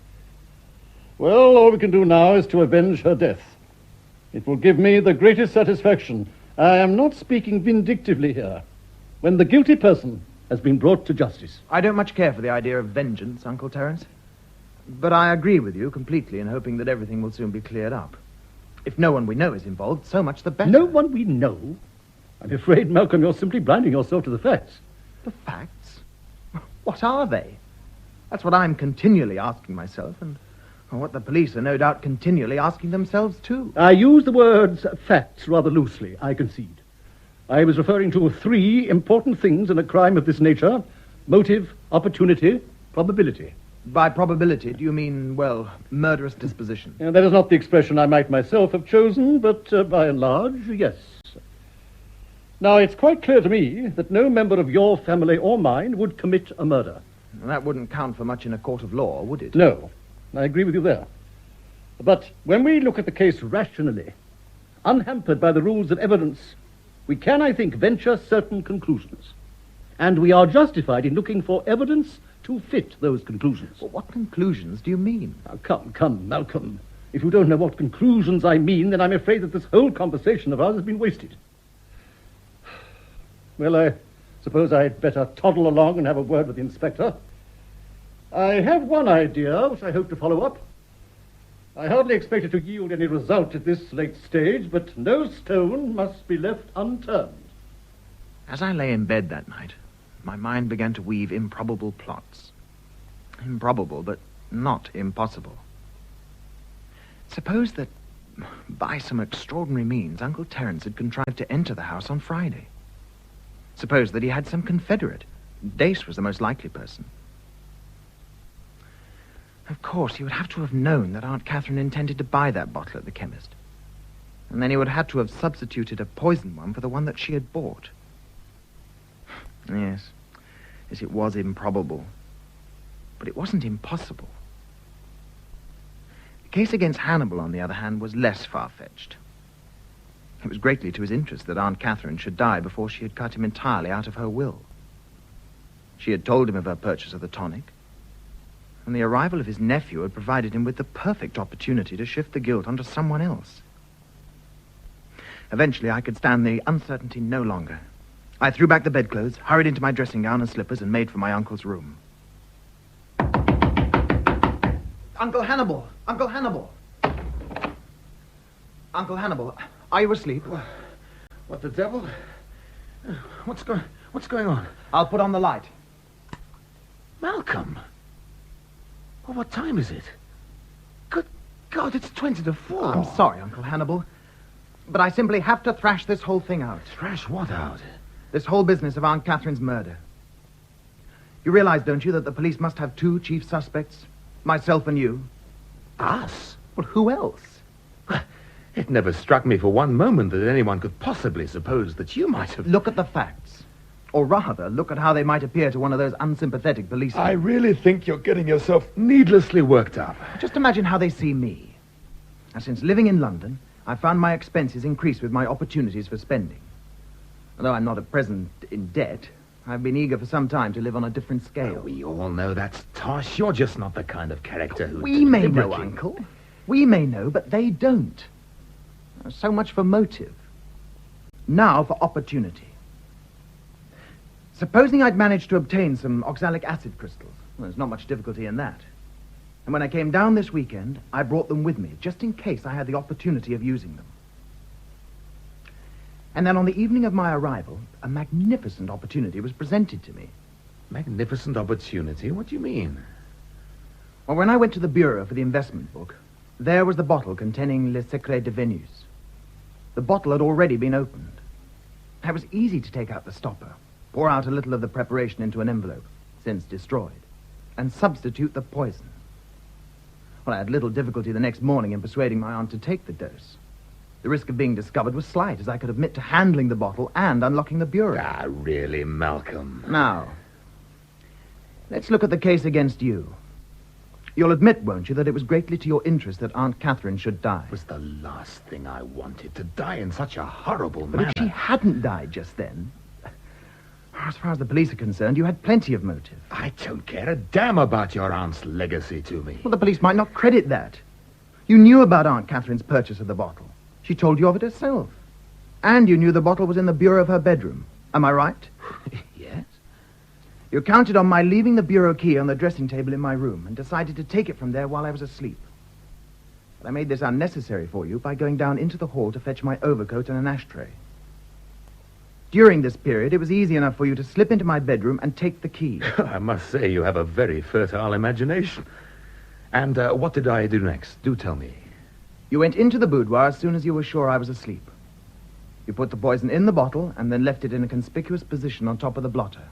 Well, all we can do now is to avenge her death. It will give me the greatest satisfaction. I am not speaking vindictively here. When the guilty person has been brought to justice. I don't much care for the idea of vengeance, Uncle Terence. But I agree with you completely in hoping that everything will soon be cleared up. If no one we know is involved, so much the better. No one we know? I'm afraid, Malcolm, you're simply blinding yourself to the facts. The facts? What are they? That's what I'm continually asking myself, and what the police are no doubt continually asking themselves, too. I use the words facts rather loosely, I concede. I was referring to 3 important things in a crime of this nature: motive, opportunity, probability. By probability, do you mean, well, murderous disposition? That is not the expression I might myself have chosen, but by and large, yes. Now, it's quite clear to me that no member of your family or mine would commit a murder. And that wouldn't count for much in a court of law, would it? No, I agree with you there. But when we look at the case rationally, unhampered by the rules of evidence, we can, I think, venture certain conclusions. And we are justified in looking for evidence to fit those conclusions. Well, what conclusions do you mean? Now, come, Malcolm. If you don't know what conclusions I mean, then I'm afraid that this whole conversation of ours has been wasted. Well, I suppose I'd better toddle along and have a word with the inspector. I have one idea which I hope to follow up. I hardly expect it to yield any result at this late stage, but no stone must be left unturned. As I lay in bed that night, my mind began to weave improbable plots. Improbable, but not impossible. Suppose that, by some extraordinary means, Uncle Terence had contrived to enter the house on Friday. Suppose that he had some confederate. Dace was the most likely person. Of course, he would have to have known that Aunt Catherine intended to buy that bottle at the chemist. And then he would have to have substituted a poisoned one for the one that she had bought. Yes, it was improbable. But it wasn't impossible. The case against Hannibal, on the other hand, was less far-fetched. It was greatly to his interest that Aunt Catherine should die before she had cut him entirely out of her will. She had told him of her purchase of the tonic, and the arrival of his nephew had provided him with the perfect opportunity to shift the guilt onto someone else. Eventually, I could stand the uncertainty no longer. I threw back the bedclothes, hurried into my dressing gown and slippers, and made for my uncle's room. Uncle Hannibal! Uncle Hannibal! Uncle Hannibal, are you asleep? What the devil? What's going on? I'll put on the light. Malcolm! Well, what time is it? Good God, it's 20 to 4. I'm sorry, Uncle Hannibal, but I simply have to thrash this whole thing out. Thrash what out? This whole business of Aunt Catherine's murder. You realize, don't you, that the police must have two chief suspects? Myself and you. Us? Well, who else? It never struck me for one moment that anyone could possibly suppose that you might have... Look at the facts. Or rather, look at how they might appear to one of those unsympathetic policemen. I really think you're getting yourself needlessly worked up. Just imagine how they see me. Now, since living in London, I've found my expenses increase with my opportunities for spending. Although I'm not at present in debt, I've been eager for some time to live on a different scale. We all know that's tosh. You're just not the kind of character who... We may know, Uncle. We may know, but they don't. So much for motive. Now for opportunity. Supposing I'd managed to obtain some oxalic acid crystals. Well, there's not much difficulty in that. And when I came down this weekend, I brought them with me, just in case I had the opportunity of using them. And then on the evening of my arrival, a magnificent opportunity was presented to me. Magnificent opportunity? What do you mean? Well, when I went to the bureau for the investment book, there was the bottle containing Le Secret de Venus. The bottle had already been opened. It was easy to take out the stopper, pour out a little of the preparation into an envelope, since destroyed, and substitute the poison. Well, I had little difficulty the next morning in persuading my aunt to take the dose. The risk of being discovered was slight, as I could admit to handling the bottle and unlocking the bureau. Ah, really, Malcolm? Now, let's look at the case against you. You'll admit, won't you, that it was greatly to your interest that Aunt Catherine should die? It was the last thing I wanted, to die in such a horrible But manner. if she hadn't died just then, as far as the police are concerned, you had plenty of motive. I don't care a damn about your aunt's legacy to me. Well, the police might not credit that. You knew about Aunt Catherine's purchase of the bottle. She told you of it herself. And you knew the bottle was in the bureau of her bedroom. Am I right? Yes? You counted on my leaving the bureau key on the dressing table in my room and decided to take it from there while I was asleep. But I made this unnecessary for you by going down into the hall to fetch my overcoat and an ashtray. During this period, it was easy enough for you to slip into my bedroom and take the key. I must say you have a very fertile imagination. And what did I do next? Do tell me. You went into the boudoir as soon as you were sure I was asleep. You put the poison in the bottle and then left it in a conspicuous position on top of the blotter,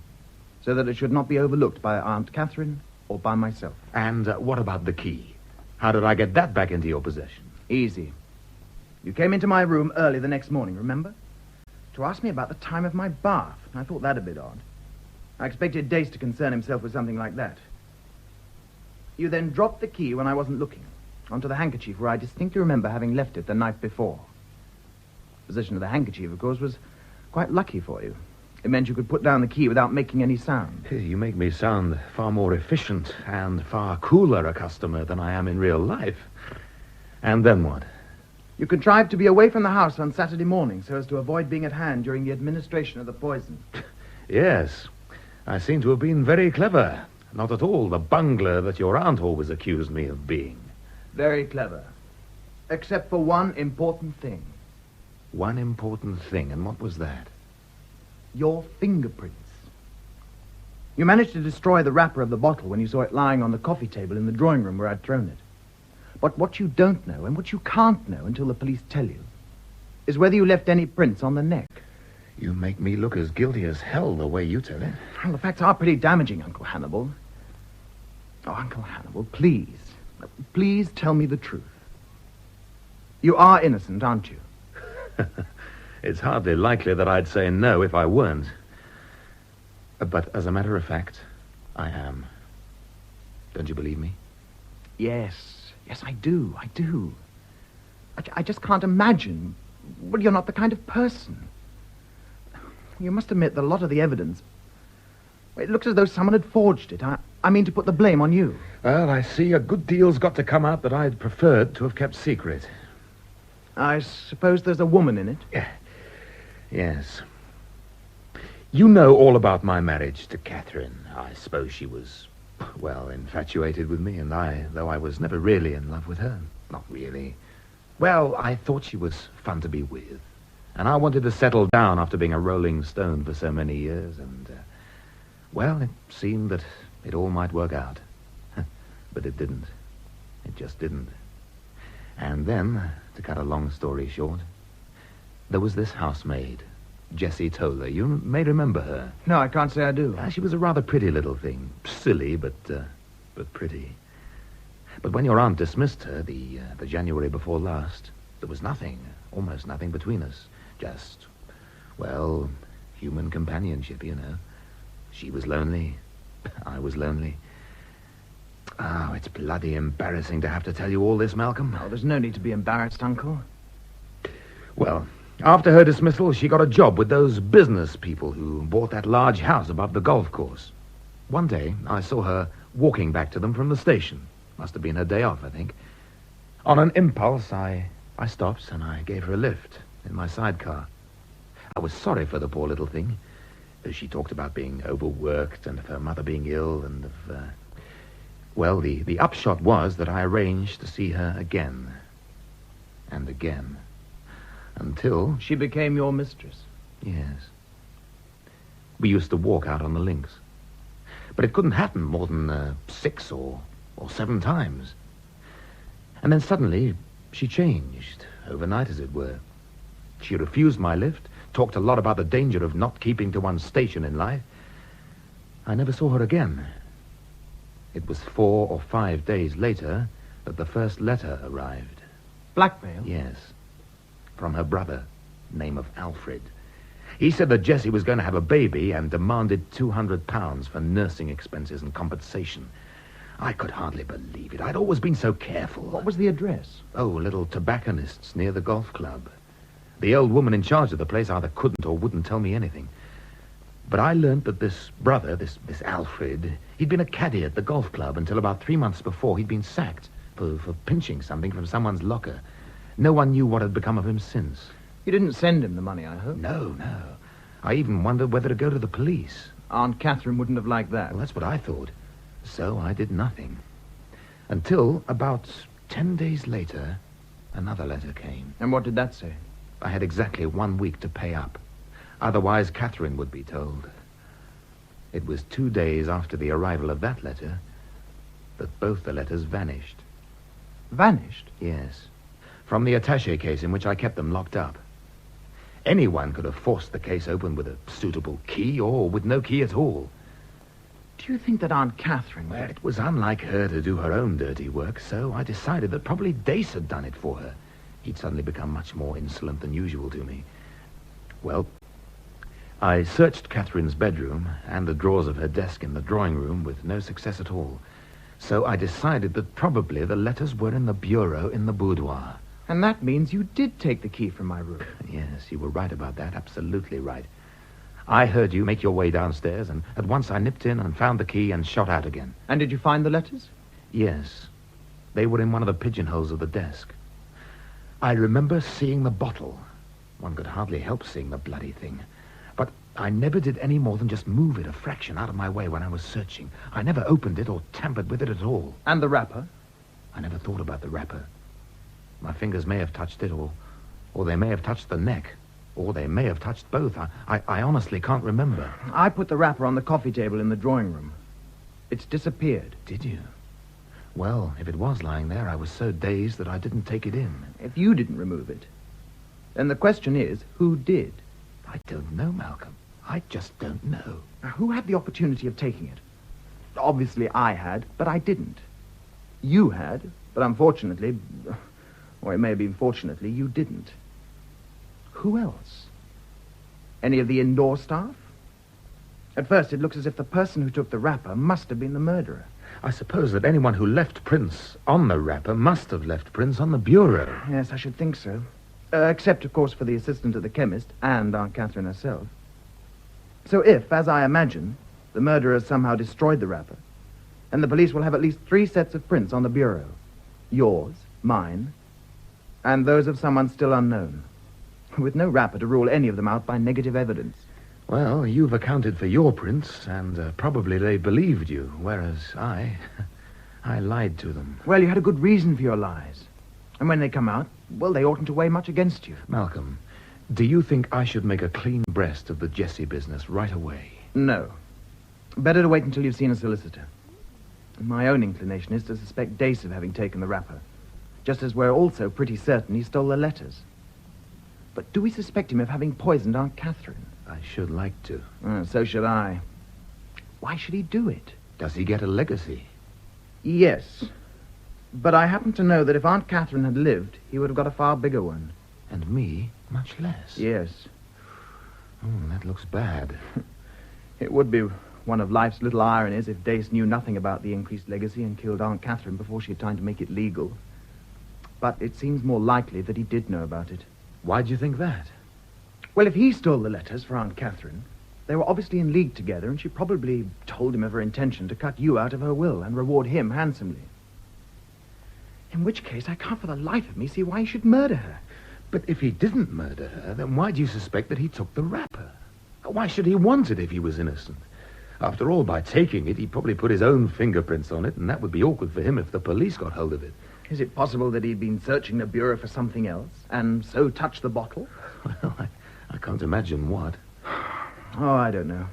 so that it should not be overlooked by Aunt Catherine or by myself. And what about the key? How did I get that back into your possession? Easy. You came into my room early the next morning, remember? To ask me about the time of my bath. I thought that a bit odd. I expected Dace to concern himself with something like that. You then dropped the key when I wasn't looking, onto the handkerchief where I distinctly remember having left it the night before. The position of the handkerchief, of course, was quite lucky for you. It meant you could put down the key without making any sound. You make me sound far more efficient and far cooler a customer than I am in real life. And then what? You contrived to be away from the house on Saturday morning so as to avoid being at hand during the administration of the poison. Yes, I seem to have been very clever. Not at all the bungler that your aunt always accused me of being. Very clever. Except for one important thing. One important thing, and what was that? Your fingerprints. You managed to destroy the wrapper of the bottle when you saw it lying on the coffee table in the drawing room where I'd thrown it. But what you don't know, and what you can't know until the police tell you, is whether you left any prints on the neck. You make me look as guilty as hell the way you tell it. Well, the facts are pretty damaging, Uncle Hannibal. Oh, Uncle Hannibal, please. Please tell me the truth. You are innocent, aren't you? It's hardly likely that I'd say no if I weren't. But as a matter of fact, I am. Don't you believe me? Yes, I do. I just can't imagine. Well, you're not the kind of person. You must admit that a lot of the evidence, it looks as though someone had forged it. I mean to put the blame on you. Well, I see a good deal's got to come out that I'd preferred to have kept secret. I suppose there's a woman in it? Yeah. Yes. You know all about my marriage to Catherine. I suppose she was, well, infatuated with me, and though I was never really in love with her. Not really. Well, I thought she was fun to be with. And I wanted to settle down after being a rolling stone for so many years, and, well, it seemed that it all might work out. But it didn't. It just didn't. And then, to cut a long story short, there was this housemaid, Jessie Toller. You may remember her. No, I can't say I do. She was a rather pretty little thing. Silly, but pretty. But when your aunt dismissed her the January before last, there was nothing, almost nothing between us. Just, well, human companionship, you know. She was lonely. I was lonely. Oh, it's bloody embarrassing to have to tell you all this, Malcolm. Oh, there's no need to be embarrassed, Uncle. Well, after her dismissal, she got a job with those business people who bought that large house above the golf course. One day, I saw her walking back to them from the station. Must have been her day off, I think. On an impulse, I stopped and I gave her a lift in my sidecar. I was sorry for the poor little thing. She talked about being overworked and of her mother being ill and of... Well, the upshot was that I arranged to see her again and again until... She became your mistress? Yes. We used to walk out on the links. But it couldn't happen more than 6 or 7 times. And then suddenly she changed, overnight as it were. She refused my lift, talked a lot about the danger of not keeping to one's station in life. I never saw her again. It was 4 or 5 days later that the first letter arrived. Blackmail? Yes. From her brother, name of Alfred. He said that Jessie was going to have a baby and demanded £200 for nursing expenses and compensation. I could hardly believe it. I'd always been so careful. What was the address? Oh, little tobacconists near the golf club. The old woman in charge of the place either couldn't or wouldn't tell me anything. But I learned that this brother, this Alfred, he'd been a caddy at the golf club until about 3 months before he'd been sacked for pinching something from someone's locker. No one knew what had become of him since. You didn't send him the money, I hope? No. I even wondered whether to go to the police. Aunt Catherine wouldn't have liked that. Well, that's what I thought. So I did nothing. Until about 10 days later, another letter came. And what did that say? I had exactly 1 week to pay up. Otherwise, Catherine would be told. It was 2 days after the arrival of that letter that both the letters vanished. Vanished? Yes. From the attaché case in which I kept them locked up. Anyone could have forced the case open with a suitable key or with no key at all. Do you think that Aunt Catherine... Well, it was unlike her to do her own dirty work, so I decided that probably Dace had done it for her. He'd suddenly become much more insolent than usual to me. Well, I searched Catherine's bedroom and the drawers of her desk in the drawing room with no success at all. So I decided that probably the letters were in the bureau in the boudoir. And that means you did take the key from my room. Yes, you were right about that, absolutely right. I heard you make your way downstairs, and at once I nipped in and found the key and shot out again. And did you find the letters? Yes. They were in one of the pigeonholes of the desk. I remember seeing the bottle. One could hardly help seeing the bloody thing. But I never did any more than just move it a fraction out of my way when I was searching. I never opened it or tampered with it at all. And the wrapper? I never thought about the wrapper. My fingers may have touched it, or they may have touched the neck, or they may have touched both. I honestly can't remember. I put the wrapper on the coffee table in the drawing room. It's disappeared. Did you? Well, if it was lying there, I was so dazed that I didn't take it in. If you didn't remove it, then the question is, who did? I don't know, Malcolm. I just don't know. Now, who had the opportunity of taking it? Obviously I had, but I didn't. You had, but unfortunately, or it may be fortunately, you didn't. Who else? Any of the indoor staff? At first, it looks as if the person who took the wrapper must have been the murderer. I suppose that anyone who left prints on the wrapper must have left prints on the bureau. Yes, I should think so. Except, of course, for the assistant of the chemist and Aunt Catherine herself. So if, as I imagine, the murderer somehow destroyed the wrapper, then the police will have at least 3 sets of prints on the bureau. Yours, mine, and those of someone still unknown, with no wrapper to rule any of them out by negative evidence. Well, you've accounted for your prints, and probably they believed you, whereas I lied to them. Well, you had a good reason for your lies. And when they come out, well, they oughtn't to weigh much against you. Malcolm, do you think I should make a clean breast of the Jessie business right away? No. Better to wait until you've seen a solicitor. My own inclination is to suspect Dace of having taken the wrapper, just as we're also pretty certain he stole the letters. But do we suspect him of having poisoned Aunt Catherine? I should like to. So should I. Why should he do it? Does he get a legacy? Yes. But I happen to know that if Aunt Catherine had lived, he would have got a far bigger one. And me, much less. Yes. That looks bad. It would be one of life's little ironies if Dace knew nothing about the increased legacy and killed Aunt Catherine before she had time to make it legal. But it seems more likely that he did know about it. Why do you think that? Well, if he stole the letters for Aunt Catherine, they were obviously in league together, and she probably told him of her intention to cut you out of her will and reward him handsomely. In which case, I can't for the life of me see why he should murder her. But if he didn't murder her, then why do you suspect that he took the wrapper? Why should he want it if he was innocent? After all, by taking it, he probably put his own fingerprints on it, and that would be awkward for him if the police got hold of it. Is it possible that he'd been searching the bureau for something else, and so touched the bottle? Well, I can't imagine what. Oh, I don't know.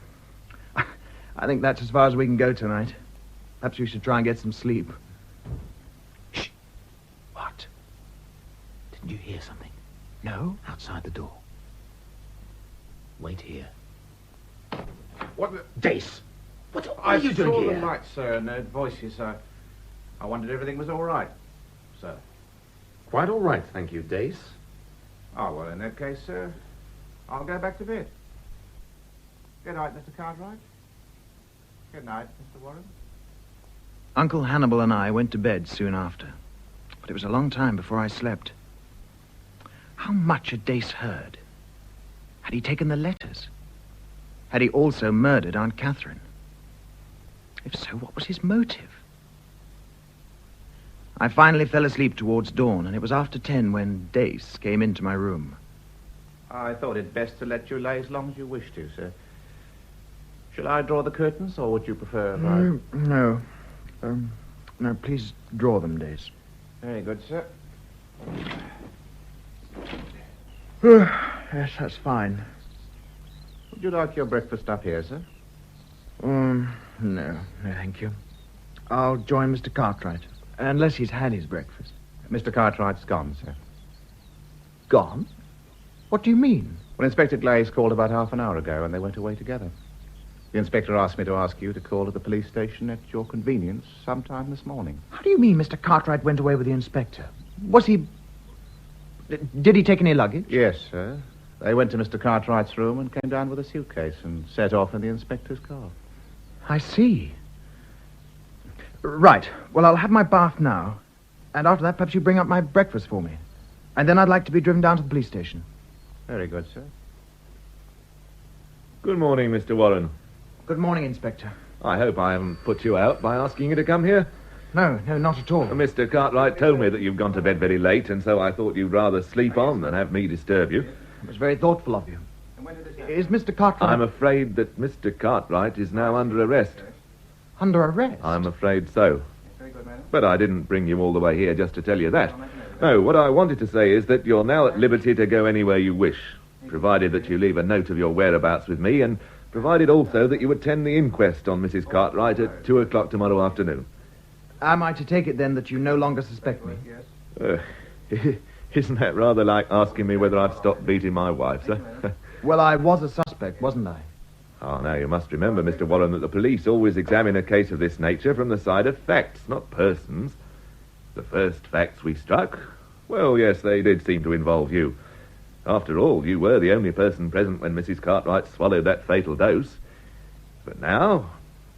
I think that's as far as we can go tonight. Perhaps we should try and get some sleep. Shh. What? Didn't you hear something? No? Outside the door. Wait here. What the... Dace! What are you doing I here? saw the lights, sir, and heard voices. I wondered if everything was all right, sir. Quite all right, thank you, Dace. Oh, well, in that case, sir, I'll go back to bed. Good night, Mr. Cartwright. Good night, Mr. Warren. Uncle Hannibal and I went to bed soon after, but it was a long time before I slept. How much had Dace heard? Had he taken the letters? Had he also murdered Aunt Catherine? If so, what was his motive? I finally fell asleep towards dawn, and it was after 10 when Dace came into my room. I thought it best to let you lay as long as you wish to, sir. Shall I draw the curtains, or would you prefer if No. No, please draw them, Dace. Very good, sir. Yes, that's fine. Would you like your breakfast up here, sir? No, thank you. I'll join Mr. Cartwright, unless he's had his breakfast. Mr. Cartwright's gone, sir. Gone? What do you mean? Well, Inspector Glaze called about half an hour ago, and they went away together. The inspector asked me to ask you to call at the police station at your convenience sometime this morning. How do you mean Mr. Cartwright went away with the inspector? Was he... Did he take any luggage? Yes, sir. They went to Mr. Cartwright's room and came down with a suitcase and set off in the inspector's car. I see. Right. Well, I'll have my bath now. And after that, perhaps you bring up my breakfast for me. And then I'd like to be driven down to the police station. Very good, sir. Good morning, Mr. Warren. Good morning, Inspector. I hope I haven't put you out by asking you to come here. No, not at all. Mr. Cartwright told me that you've gone to bed very late, and so I thought you'd rather sleep on than have me disturb you. It was very thoughtful of you. Is Mr. Cartwright... I'm afraid that Mr. Cartwright is now under arrest. Under arrest? I'm afraid so. Very good, madam. But I didn't bring you all the way here just to tell you that. No, what I wanted to say is that you're now at liberty to go anywhere you wish, provided that you leave a note of your whereabouts with me, and provided also that you attend the inquest on Mrs. Cartwright at 2 o'clock tomorrow afternoon. Am I to take it, then, that you no longer suspect me? Isn't that rather like asking me whether I've stopped beating my wife, sir? Well, I was a suspect, wasn't I? Oh, now, you must remember, Mr. Warren, that the police always examine a case of this nature from the side of facts, not persons. The first facts we struck, well, yes, they did seem to involve you. After all, you were the only person present when Mrs. Cartwright swallowed that fatal dose. But now,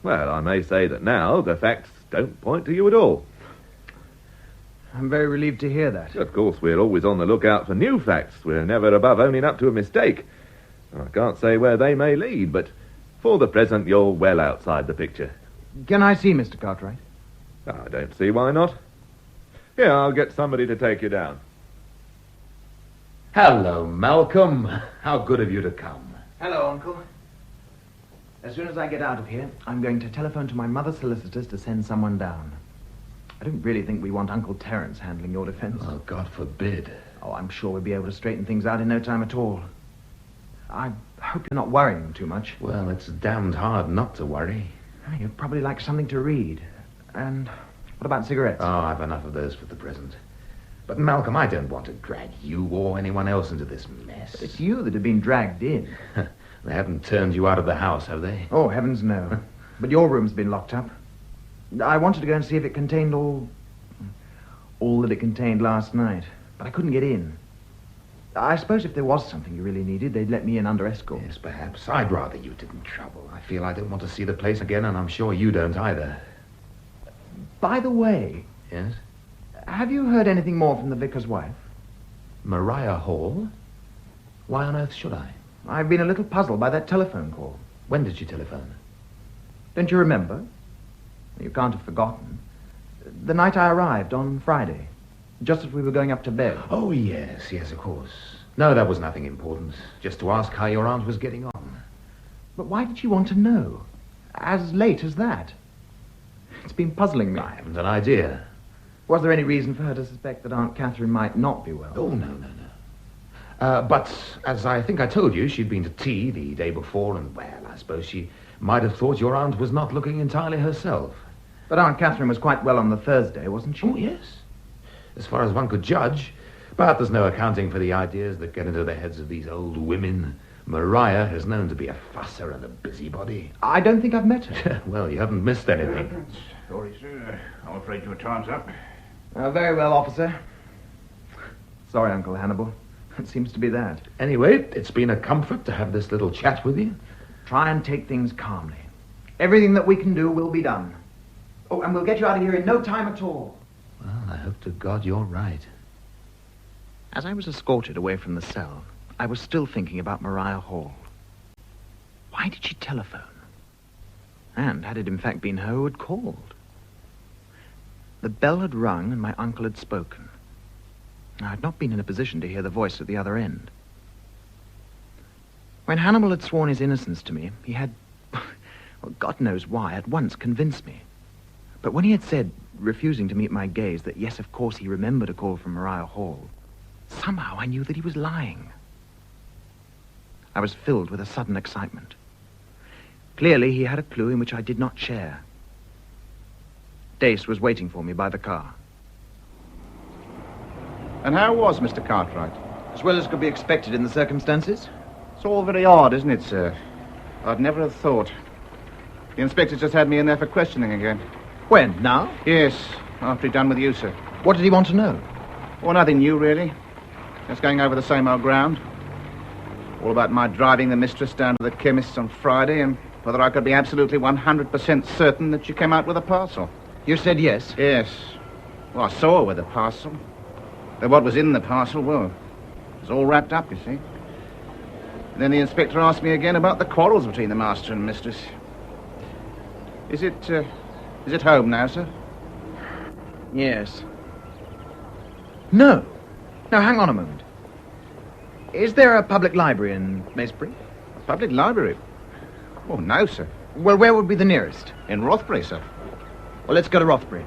well, I may say that now the facts don't point to you at all. I'm very relieved to hear that. Of course, we're always on the lookout for new facts. We're never above owning up to a mistake. I can't say where they may lead, but for the present, you're well outside the picture. Can I see Mr. Cartwright? I don't see why not. Here, I'll get somebody to take you down. Hello, Malcolm. How good of you to come. Hello, Uncle. As soon as I get out of here, I'm going to telephone to my mother's solicitors to send someone down. I don't really think we want Uncle Terence handling your defense. Oh, God forbid. Oh, I'm sure we'll be able to straighten things out in no time at all. I hope you're not worrying them too much. Well, it's damned hard not to worry. You'd probably like something to read. And what about cigarettes? Oh, I've enough of those for the present. But, Malcolm, I don't want to drag you or anyone else into this mess. It's you that have been dragged in. They haven't turned you out of the house, have they? Oh, heavens, no. But your room's been locked up. I wanted to go and see if it contained all that it contained last night. But I couldn't get in. I suppose if there was something you really needed, they'd let me in under escort. Yes, perhaps. I'd rather you didn't trouble. I feel I don't want to see the place again, and I'm sure you don't either. By the way... Yes? Have you heard anything more from the vicar's wife? Maria Hall? Why on earth should I? I've been a little puzzled by that telephone call. When did she telephone? Don't you remember? You can't have forgotten. The night I arrived on Friday, just as we were going up to bed. Oh, yes, of course. No, that was nothing important. Just to ask how your aunt was getting on. But why did she want to know? As late as that? It's been puzzling me. I haven't an idea. Was there any reason for her to suspect that Aunt Catherine might not be well? Oh, no. But, as I think I told you, she'd been to tea the day before, and, well, I suppose she might have thought your aunt was not looking entirely herself. But Aunt Catherine was quite well on the Thursday, wasn't she? Oh, yes. As far as one could judge. But there's no accounting for the ideas that get into the heads of these old women. Maria is known to be a fusser and a busybody. I don't think I've met her. Well, you haven't missed anything. Sorry, sir. I'm afraid your time's up. Very well, officer. Sorry, Uncle Hannibal. It seems to be that. Anyway, it's been a comfort to have this little chat with you. Try and take things calmly. Everything that we can do will be done. Oh, and we'll get you out of here in no time at all. Well, I hope to God you're right. As I was escorted away from the cell, I was still thinking about Maria Hall. Why did she telephone? And had it in fact been her who had called? The bell had rung and my uncle had spoken. I had not been in a position to hear the voice at the other end. When Hannibal had sworn his innocence to me, he had, well, God knows why, at once convinced me. But when he had said, refusing to meet my gaze, that yes, of course, he remembered a call from Maria Hall, somehow I knew that he was lying. I was filled with a sudden excitement. Clearly, he had a clue in which I did not share. Dace was waiting for me by the car. And how was Mr. Cartwright? As well as could be expected in the circumstances. It's all very odd, isn't it, sir? I'd never have thought. The inspector just had me in there for questioning again. When? Now? Yes, after he'd done with you, sir. What did he want to know? Well, nothing new, really. Just going over the same old ground. All about my driving the mistress down to the chemist's on Friday and whether I could be absolutely 100% certain that she came out with a parcel. You said yes? Yes. Well, I saw her with a parcel. But what was in the parcel, well, it was all wrapped up, you see. And then the inspector asked me again about the quarrels between the master and mistress. Is it home now, sir? Yes. No. No, hang on a moment. Is there a public library in Macebury? A public library? Oh, no, sir. Well, where would be the nearest? In Rothbury, sir. Well, let's go to Rothbury.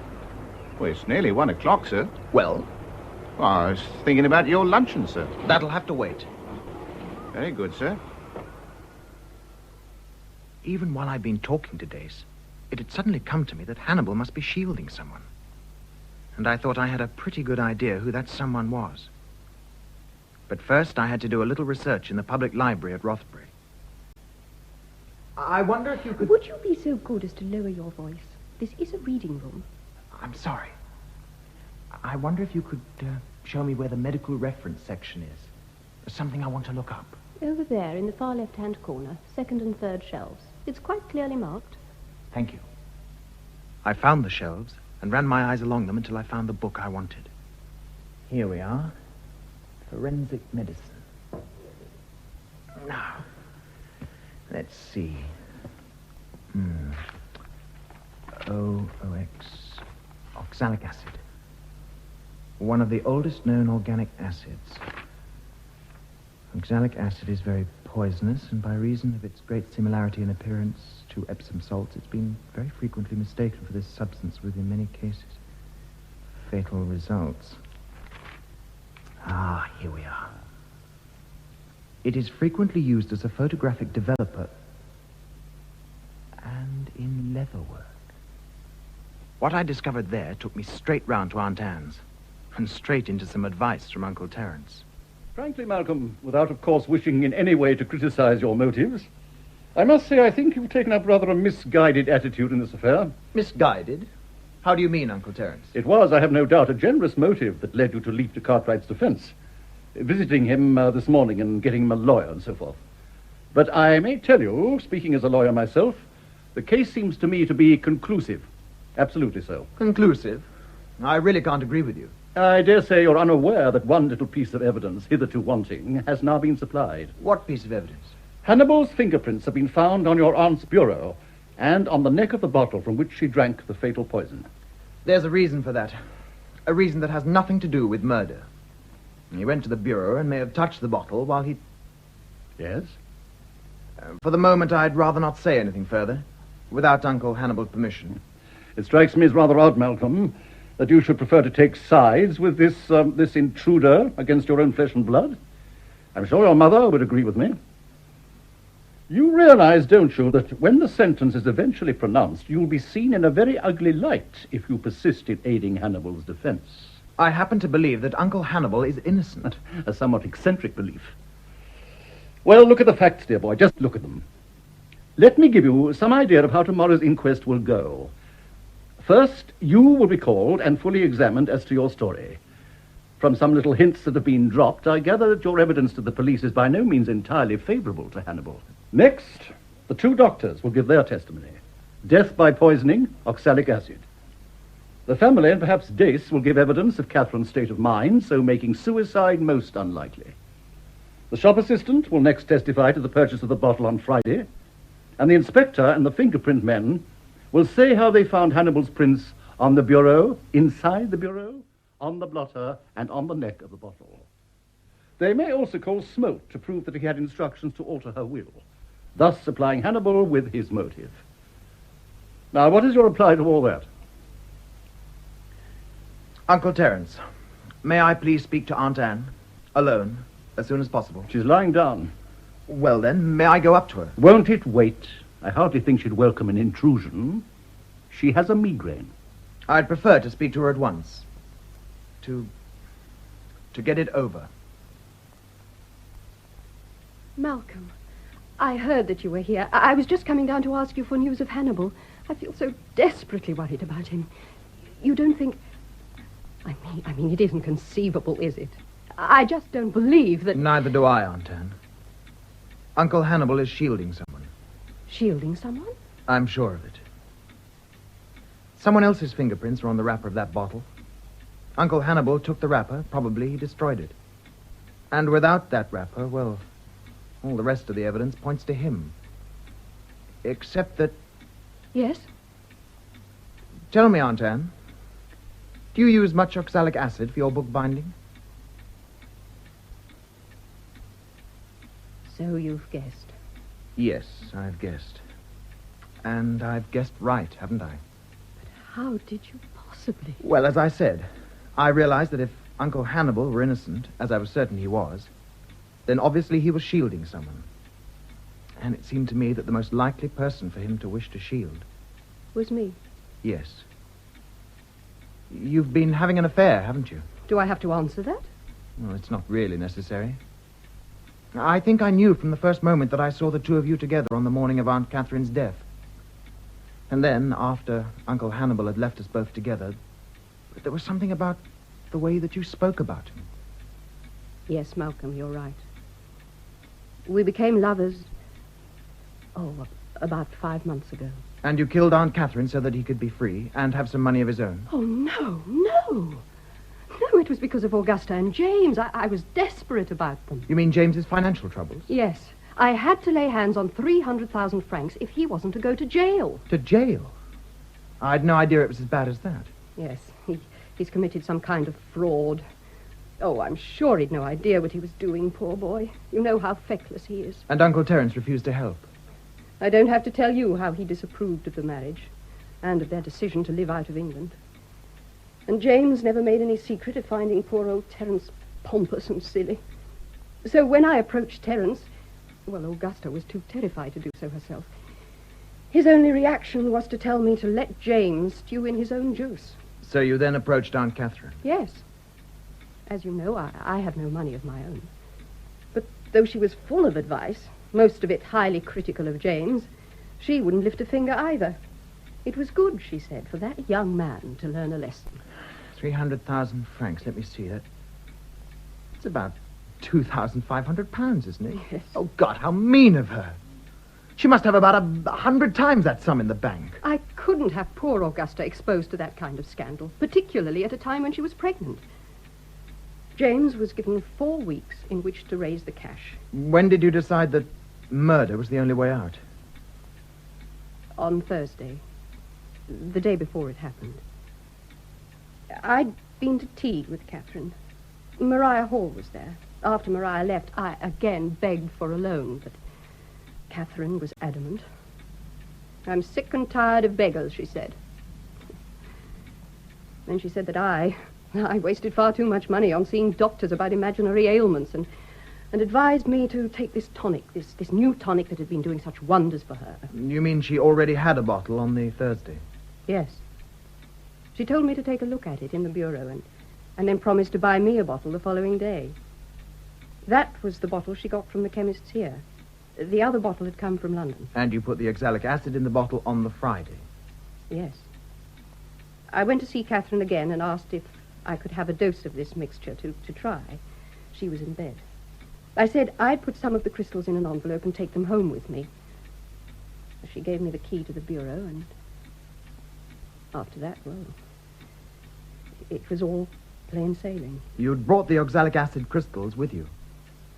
Well, it's nearly 1 o'clock, sir. Well? Well, I was thinking about your luncheon, sir. That'll have to wait. Very good, sir. Even while I'd been talking to Dace, it had suddenly come to me that Hannibal must be shielding someone. And I thought I had a pretty good idea who that someone was. But first I had to do a little research in the public library at Rothbury. I wonder if you could... Would you be so good as to lower your voice? This is a reading room. I'm sorry. I wonder if you could show me where the medical reference section is. There's something I want to look up. Over there, in the far left-hand corner, second and third shelves. It's quite clearly marked. Thank you. I found the shelves and ran my eyes along them until I found the book I wanted. Here we are. Forensic medicine. Now, let's see. OX, oxalic acid. One of the oldest known organic acids. Oxalic acid is very poisonous, and by reason of its great similarity in appearance to Epsom salts, it's been very frequently mistaken for this substance with, in many cases, fatal results. Ah, here we are. It is frequently used as a photographic developer and in leatherwork. What I discovered there took me straight round to Aunt Anne's and straight into some advice from Uncle Terence. Frankly, Malcolm, without, of course, wishing in any way to criticize your motives, I must say I think you've taken up rather a misguided attitude in this affair. Misguided? How do you mean, Uncle Terence? It was, I have no doubt, a generous motive that led you to leap to Cartwright's defense, visiting him this morning and getting him a lawyer and so forth. But I may tell you, speaking as a lawyer myself, the case seems to me to be conclusive. Absolutely so. Conclusive? I really can't agree with you. I dare say you're unaware that one little piece of evidence, hitherto wanting, has now been supplied. What piece of evidence? Hannibal's fingerprints have been found on your aunt's bureau and on the neck of the bottle from which she drank the fatal poison. There's a reason for that. A reason that has nothing to do with murder. He went to the bureau and may have touched the bottle while he... Yes? For the moment, I'd rather not say anything further, without Uncle Hannibal's permission. It strikes me as rather odd, Malcolm, that you should prefer to take sides with this intruder against your own flesh and blood. I'm sure your mother would agree with me. You realize, don't you, that when the sentence is eventually pronounced, you'll be seen in a very ugly light if you persist in aiding Hannibal's defense. I happen to believe that Uncle Hannibal is innocent. A somewhat eccentric belief. Well, look at the facts, dear boy. Just look at them. Let me give you some idea of how tomorrow's inquest will go. First, you will be called and fully examined as to your story. From some little hints that have been dropped, I gather that your evidence to the police is by no means entirely favorable to Hannibal. Next, the two doctors will give their testimony. Death by poisoning, oxalic acid. The family, and perhaps Dace, will give evidence of Catherine's state of mind, so making suicide most unlikely. The shop assistant will next testify to the purchase of the bottle on Friday, and the inspector and the fingerprint men will say how they found Hannibal's prints on the bureau, inside the bureau, on the blotter, and on the neck of the bottle. They may also call Smoke to prove that he had instructions to alter her will, thus supplying Hannibal with his motive. Now, what is your reply to all that? Uncle Terence, may I please speak to Aunt Anne, alone, as soon as possible? She's lying down. Well, then, may I go up to her? Won't it wait? I hardly think she'd welcome an intrusion. She has a migraine. I'd prefer to speak to her at once. To get it over. Malcolm, I heard that you were here. I was just coming down to ask you for news of Hannibal. I feel so desperately worried about him. You don't think... I mean, it isn't conceivable, is it? I just don't believe that... Neither do I, Aunt Anne. Uncle Hannibal is shielding someone. Shielding someone? I'm sure of it. Someone else's fingerprints are on the wrapper of that bottle. Uncle Hannibal took the wrapper. Probably he destroyed it. And without that wrapper, well, all the rest of the evidence points to him. Except that... Yes? Tell me, Aunt Anne, do you use much oxalic acid for your book binding? So you've guessed. Yes, I've guessed. And I've guessed right, haven't I? But how did you possibly? Well, as I said, I realized that if Uncle Hannibal were innocent, as I was certain he was, then obviously he was shielding someone. And it seemed to me that the most likely person for him to wish to shield was me. Yes. You've been having an affair, haven't you? Do I have to answer that? Well, it's not really necessary. I think I knew from the first moment that I saw the two of you together on the morning of Aunt Catherine's death. And then, after Uncle Hannibal had left us both together, there was something about the way that you spoke about him. Yes, Malcolm, you're right. We became lovers, about 5 months ago. And you killed Aunt Catherine so that he could be free and have some money of his own? Oh, no. No, it was because of Augusta and James. I was desperate about them. You mean James's financial troubles? Yes. I had to lay hands on 300,000 francs if he wasn't to go to jail. To jail? I'd no idea it was as bad as that. Yes, he's committed some kind of fraud. Oh, I'm sure he'd no idea what he was doing, poor boy. You know how feckless he is. And Uncle Terence refused to help? I don't have to tell you how he disapproved of the marriage and of their decision to live out of England. And James never made any secret of finding poor old Terence pompous and silly. So when I approached Terence, well, Augusta was too terrified to do so herself. His only reaction was to tell me to let James stew in his own juice. So you then approached Aunt Catherine? Yes. As you know, I have no money of my own. But though she was full of advice, most of it highly critical of James, she wouldn't lift a finger either. It was good, she said, for that young man to learn a lesson. 300,000 francs, let me see that. It's about 2,500 pounds, isn't it? Yes. Oh, God, how mean of her. She must have about 100 times that sum in the bank. I couldn't have poor Augusta exposed to that kind of scandal, particularly at a time when she was pregnant. James was given 4 weeks in which to raise the cash. When did you decide that murder was the only way out? On Thursday, the day before it happened. I'd been to tea with Catherine. Maria Hall was there. After Maria left, I again begged for a loan, but Catherine was adamant. I'm sick and tired of beggars, she said. Then she said that I wasted far too much money on seeing doctors about imaginary ailments and advised me to take this tonic, this new tonic that had been doing such wonders for her. You mean she already had a bottle on the Thursday? Yes. She told me to take a look at it in the bureau and then promised to buy me a bottle the following day. That was the bottle she got from the chemist's here. The other bottle had come from London. And you put the oxalic acid in the bottle on the Friday? Yes. I went to see Catherine again and asked if I could have a dose of this mixture to try. She was in bed. I said I'd put some of the crystals in an envelope and take them home with me. She gave me the key to the bureau, and after that, well, it was all plain sailing. You'd brought the oxalic acid crystals with you?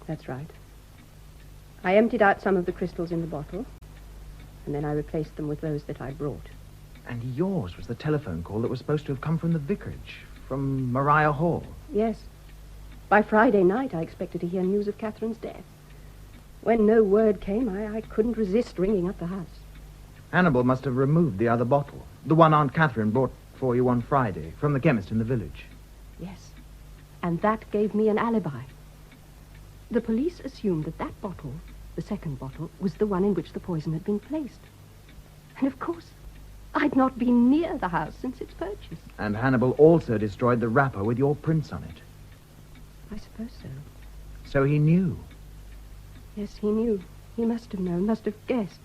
That's right. I emptied out some of the crystals in the bottle, and then I replaced them with those that I brought. And yours was the telephone call that was supposed to have come from the vicarage, from Maria Hall? Yes. By Friday night, I expected to hear news of Catherine's death. When no word came, I couldn't resist ringing up the house. Hannibal must have removed the other bottle, the one Aunt Catherine brought for you on Friday, from the chemist in the village. Yes. And that gave me an alibi. The police assumed that bottle, the second bottle, was the one in which the poison had been placed. And of course, I'd not been near the house since its purchase. And Hannibal also destroyed the wrapper with your prints on it. I suppose so. So he knew? Yes, he knew. He must have known, must have guessed.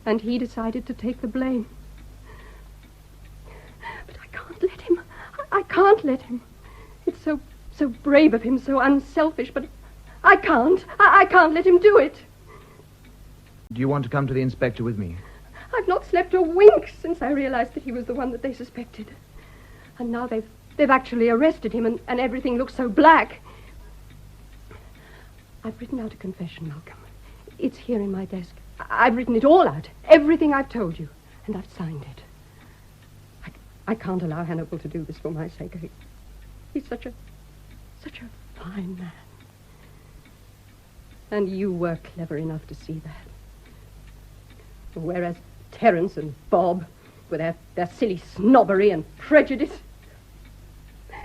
And he decided to take the blame. But I can't let him. I can't let him. It's so brave of him, so unselfish, but I can't. I can't let him do it. Do you want to come to the inspector with me? I've not slept a wink since I realized that he was the one that they suspected. And now they've actually arrested him, and everything looks so black. I've written out a confession, Malcolm. It's here in my desk. I've written it all out, everything I've told you, and I've signed it. I can't allow Hannibal to do this for my sake. He's such a fine man. And you were clever enough to see that. Whereas Terence and Bob, with their silly snobbery and prejudice.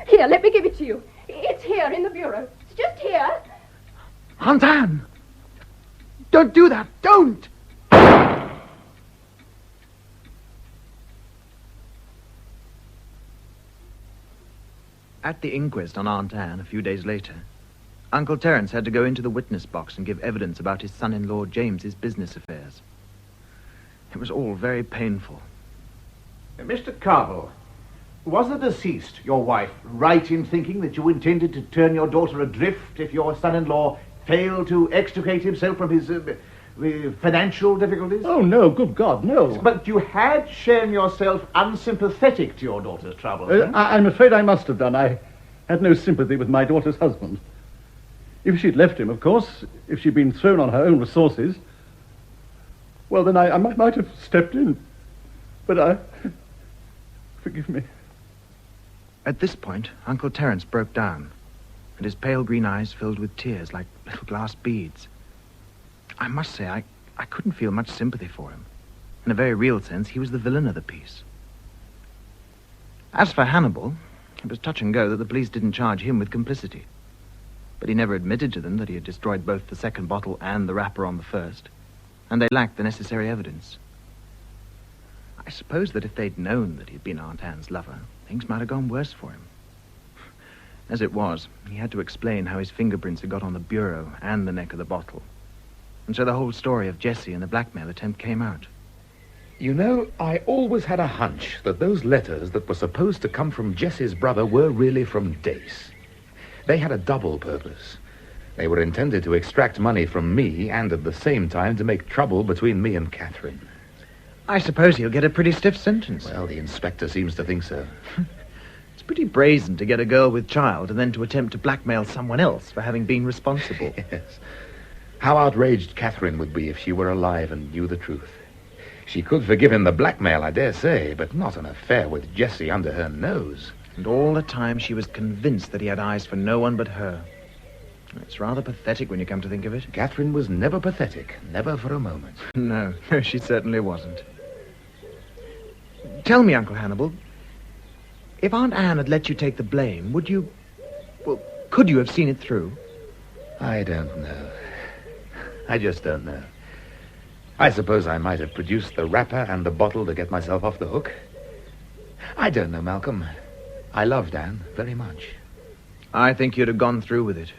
Here, let me give it to you. It's here in the bureau. It's just here. Aunt Anne! Don't do that! Don't! At the inquest on Aunt Anne a few days later, Uncle Terence had to go into the witness box and give evidence about his son-in-law James's business affairs. It was all very painful. Mr. Carville, was the deceased, your wife, right in thinking that you intended to turn your daughter adrift if your son-in-law failed to extricate himself from his financial difficulties? Oh, no, good God, no. But you had shown yourself unsympathetic to your daughter's troubles. I'm afraid I must have done. I had no sympathy with my daughter's husband. If she'd left him, of course, if she'd been thrown on her own resources, well, then I might have stepped in. But forgive me. At this point, Uncle Terence broke down, and his pale green eyes filled with tears like little glass beads. I must say, I couldn't feel much sympathy for him. In a very real sense, he was the villain of the piece. As for Hannibal, it was touch and go that the police didn't charge him with complicity. But he never admitted to them that he had destroyed both the second bottle and the wrapper on the first, and they lacked the necessary evidence. I suppose that if they'd known that he'd been Aunt Anne's lover, things might have gone worse for him. As it was, he had to explain how his fingerprints had got on the bureau and the neck of the bottle. And so the whole story of Jessie and the blackmail attempt came out. You know, I always had a hunch that those letters that were supposed to come from Jessie's brother were really from Dace. They had a double purpose. They were intended to extract money from me and at the same time to make trouble between me and Catherine. I suppose he'll get a pretty stiff sentence. Well, the inspector seems to think so. It's pretty brazen to get a girl with child and then to attempt to blackmail someone else for having been responsible. Yes. How outraged Catherine would be if she were alive and knew the truth. She could forgive him the blackmail, I dare say, but not an affair with Jessie under her nose. And all the time she was convinced that he had eyes for no one but her. It's rather pathetic when you come to think of it. Catherine was never pathetic, never for a moment. No, she certainly wasn't. Tell me, Uncle Hannibal, if Aunt Anne had let you take the blame, would you... well, could you have seen it through? I don't know. I just don't know. I suppose I might have produced the wrapper and the bottle to get myself off the hook. I don't know, Malcolm. I loved Anne very much. I think you'd have gone through with it.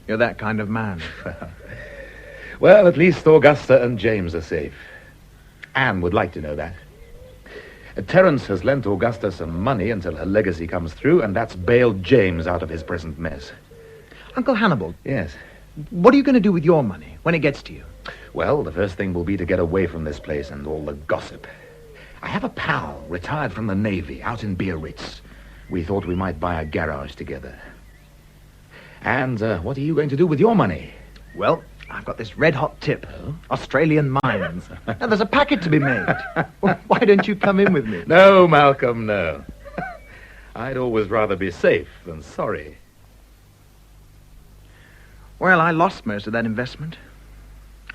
You're that kind of man. Well, at least Augusta and James are safe. Anne would like to know that. Terence has lent Augusta some money until her legacy comes through, and that's bailed James out of his present mess. Uncle Hannibal. Yes? What are you going to do with your money when it gets to you? Well, the first thing will be to get away from this place and all the gossip. I have a pal, retired from the Navy, out in Biarritz. We thought we might buy a garage together. And what are you going to do with your money? Well, I've got this red-hot tip. Australian mines. Now, there's a packet to be made. Why don't you come in with me? No, Malcolm, no. I'd always rather be safe than sorry. Well, I lost most of that investment.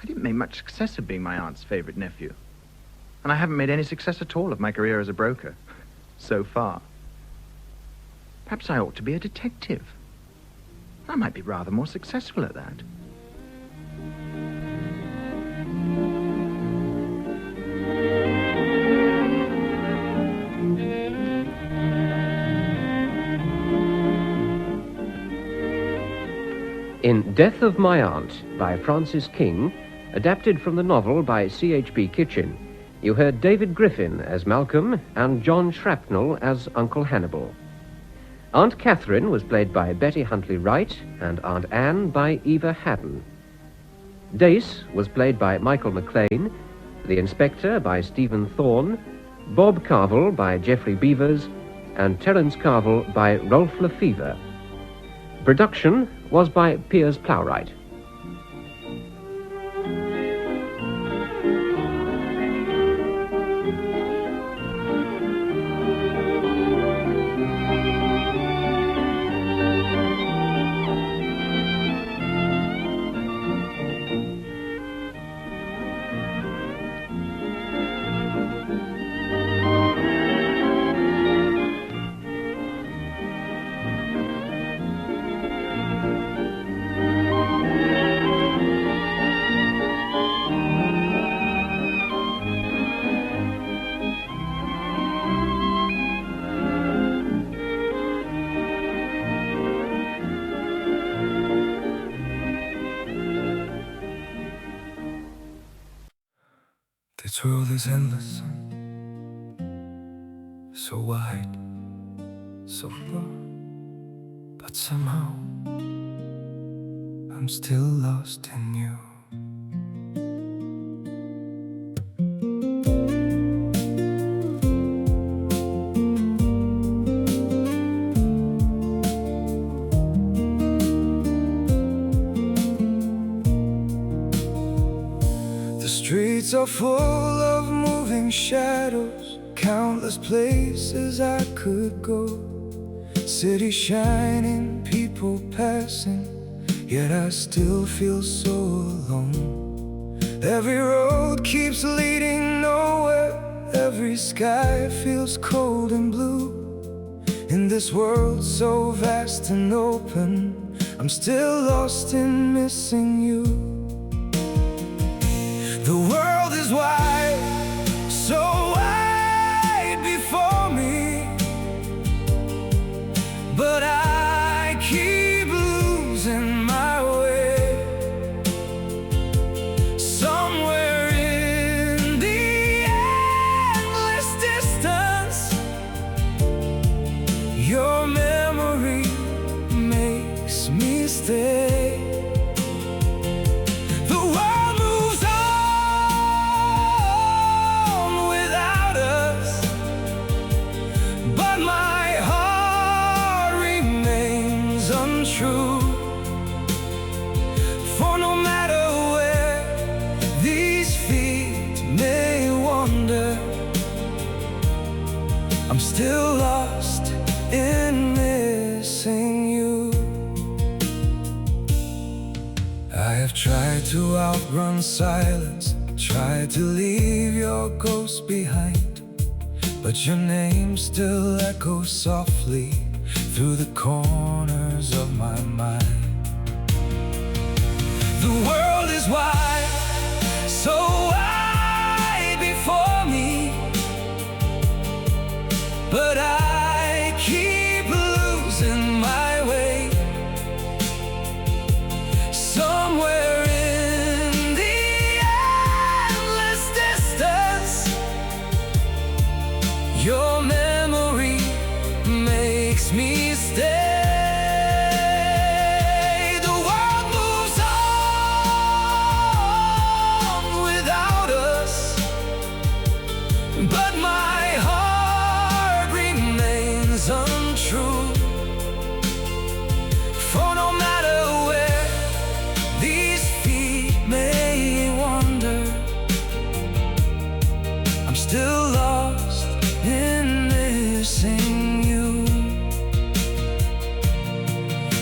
I didn't make much success of being my aunt's favorite nephew. And I haven't made any success at all of my career as a broker. So far. Perhaps I ought to be a detective. I might be rather more successful at that. In Death of My Aunt by Francis King, adapted from the novel by C.H.B. Kitchin, you heard David Griffin as Malcolm and John Shrapnel as Uncle Hannibal. Aunt Catherine was played by Betty Huntley-Wright and Aunt Anne by Eva Haddon. Dace was played by Michael McLean, the Inspector by Stephen Thorne, Bob Carville by Geoffrey Beavers, and Terence Carville by Rolf Lefevre. Production was by Piers Plowright. This world is endless, so wide, so far, but somehow I'm still lost in you. The streets are full of moving shadows, countless places I could go. City shining, people passing, yet I still feel so alone. Every road keeps leading nowhere, every sky feels cold and blue. In this world so vast and open, I'm still lost in missing you. The world is wide, so wide before me, but I keep losing my way. Somewhere in the endless distance, your memory makes me stay. The world moves on without us, but my heart remains untrue. For no matter where these feet may wander, I'm still lost in missing you. I have tried to outrun silence, tried to leave your ghost behind, but your name still echoes softly through the corners of my mind. The world is wide, so wide before me, but I keep losing my way. Somewhere in the endless distance, your memory makes me stay. The world moves on without us, but my heart remains untrue. For no matter where these feet may wander, I'm still lost in missing you.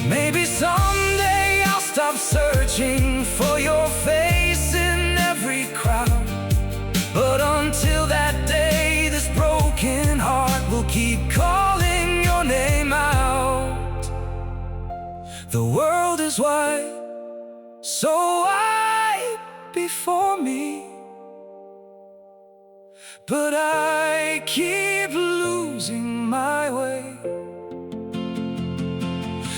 Maybe someday I'll stop searching for your face in every crowd, but until that day, this broken heart will keep calling your name out. The world is wide, so wide before me, but I keep losing my way.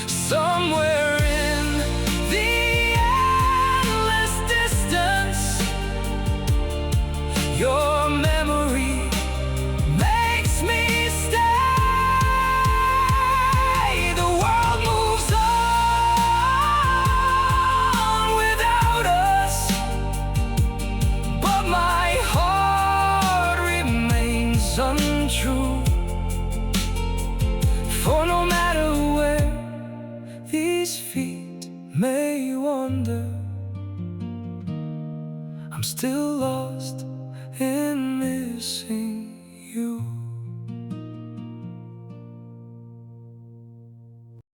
Somewhere in the endless distance, your memory makes me stay. The world moves on without us, but my heart remains untrue. For no matter where these feet may wander, I'm still lost in missing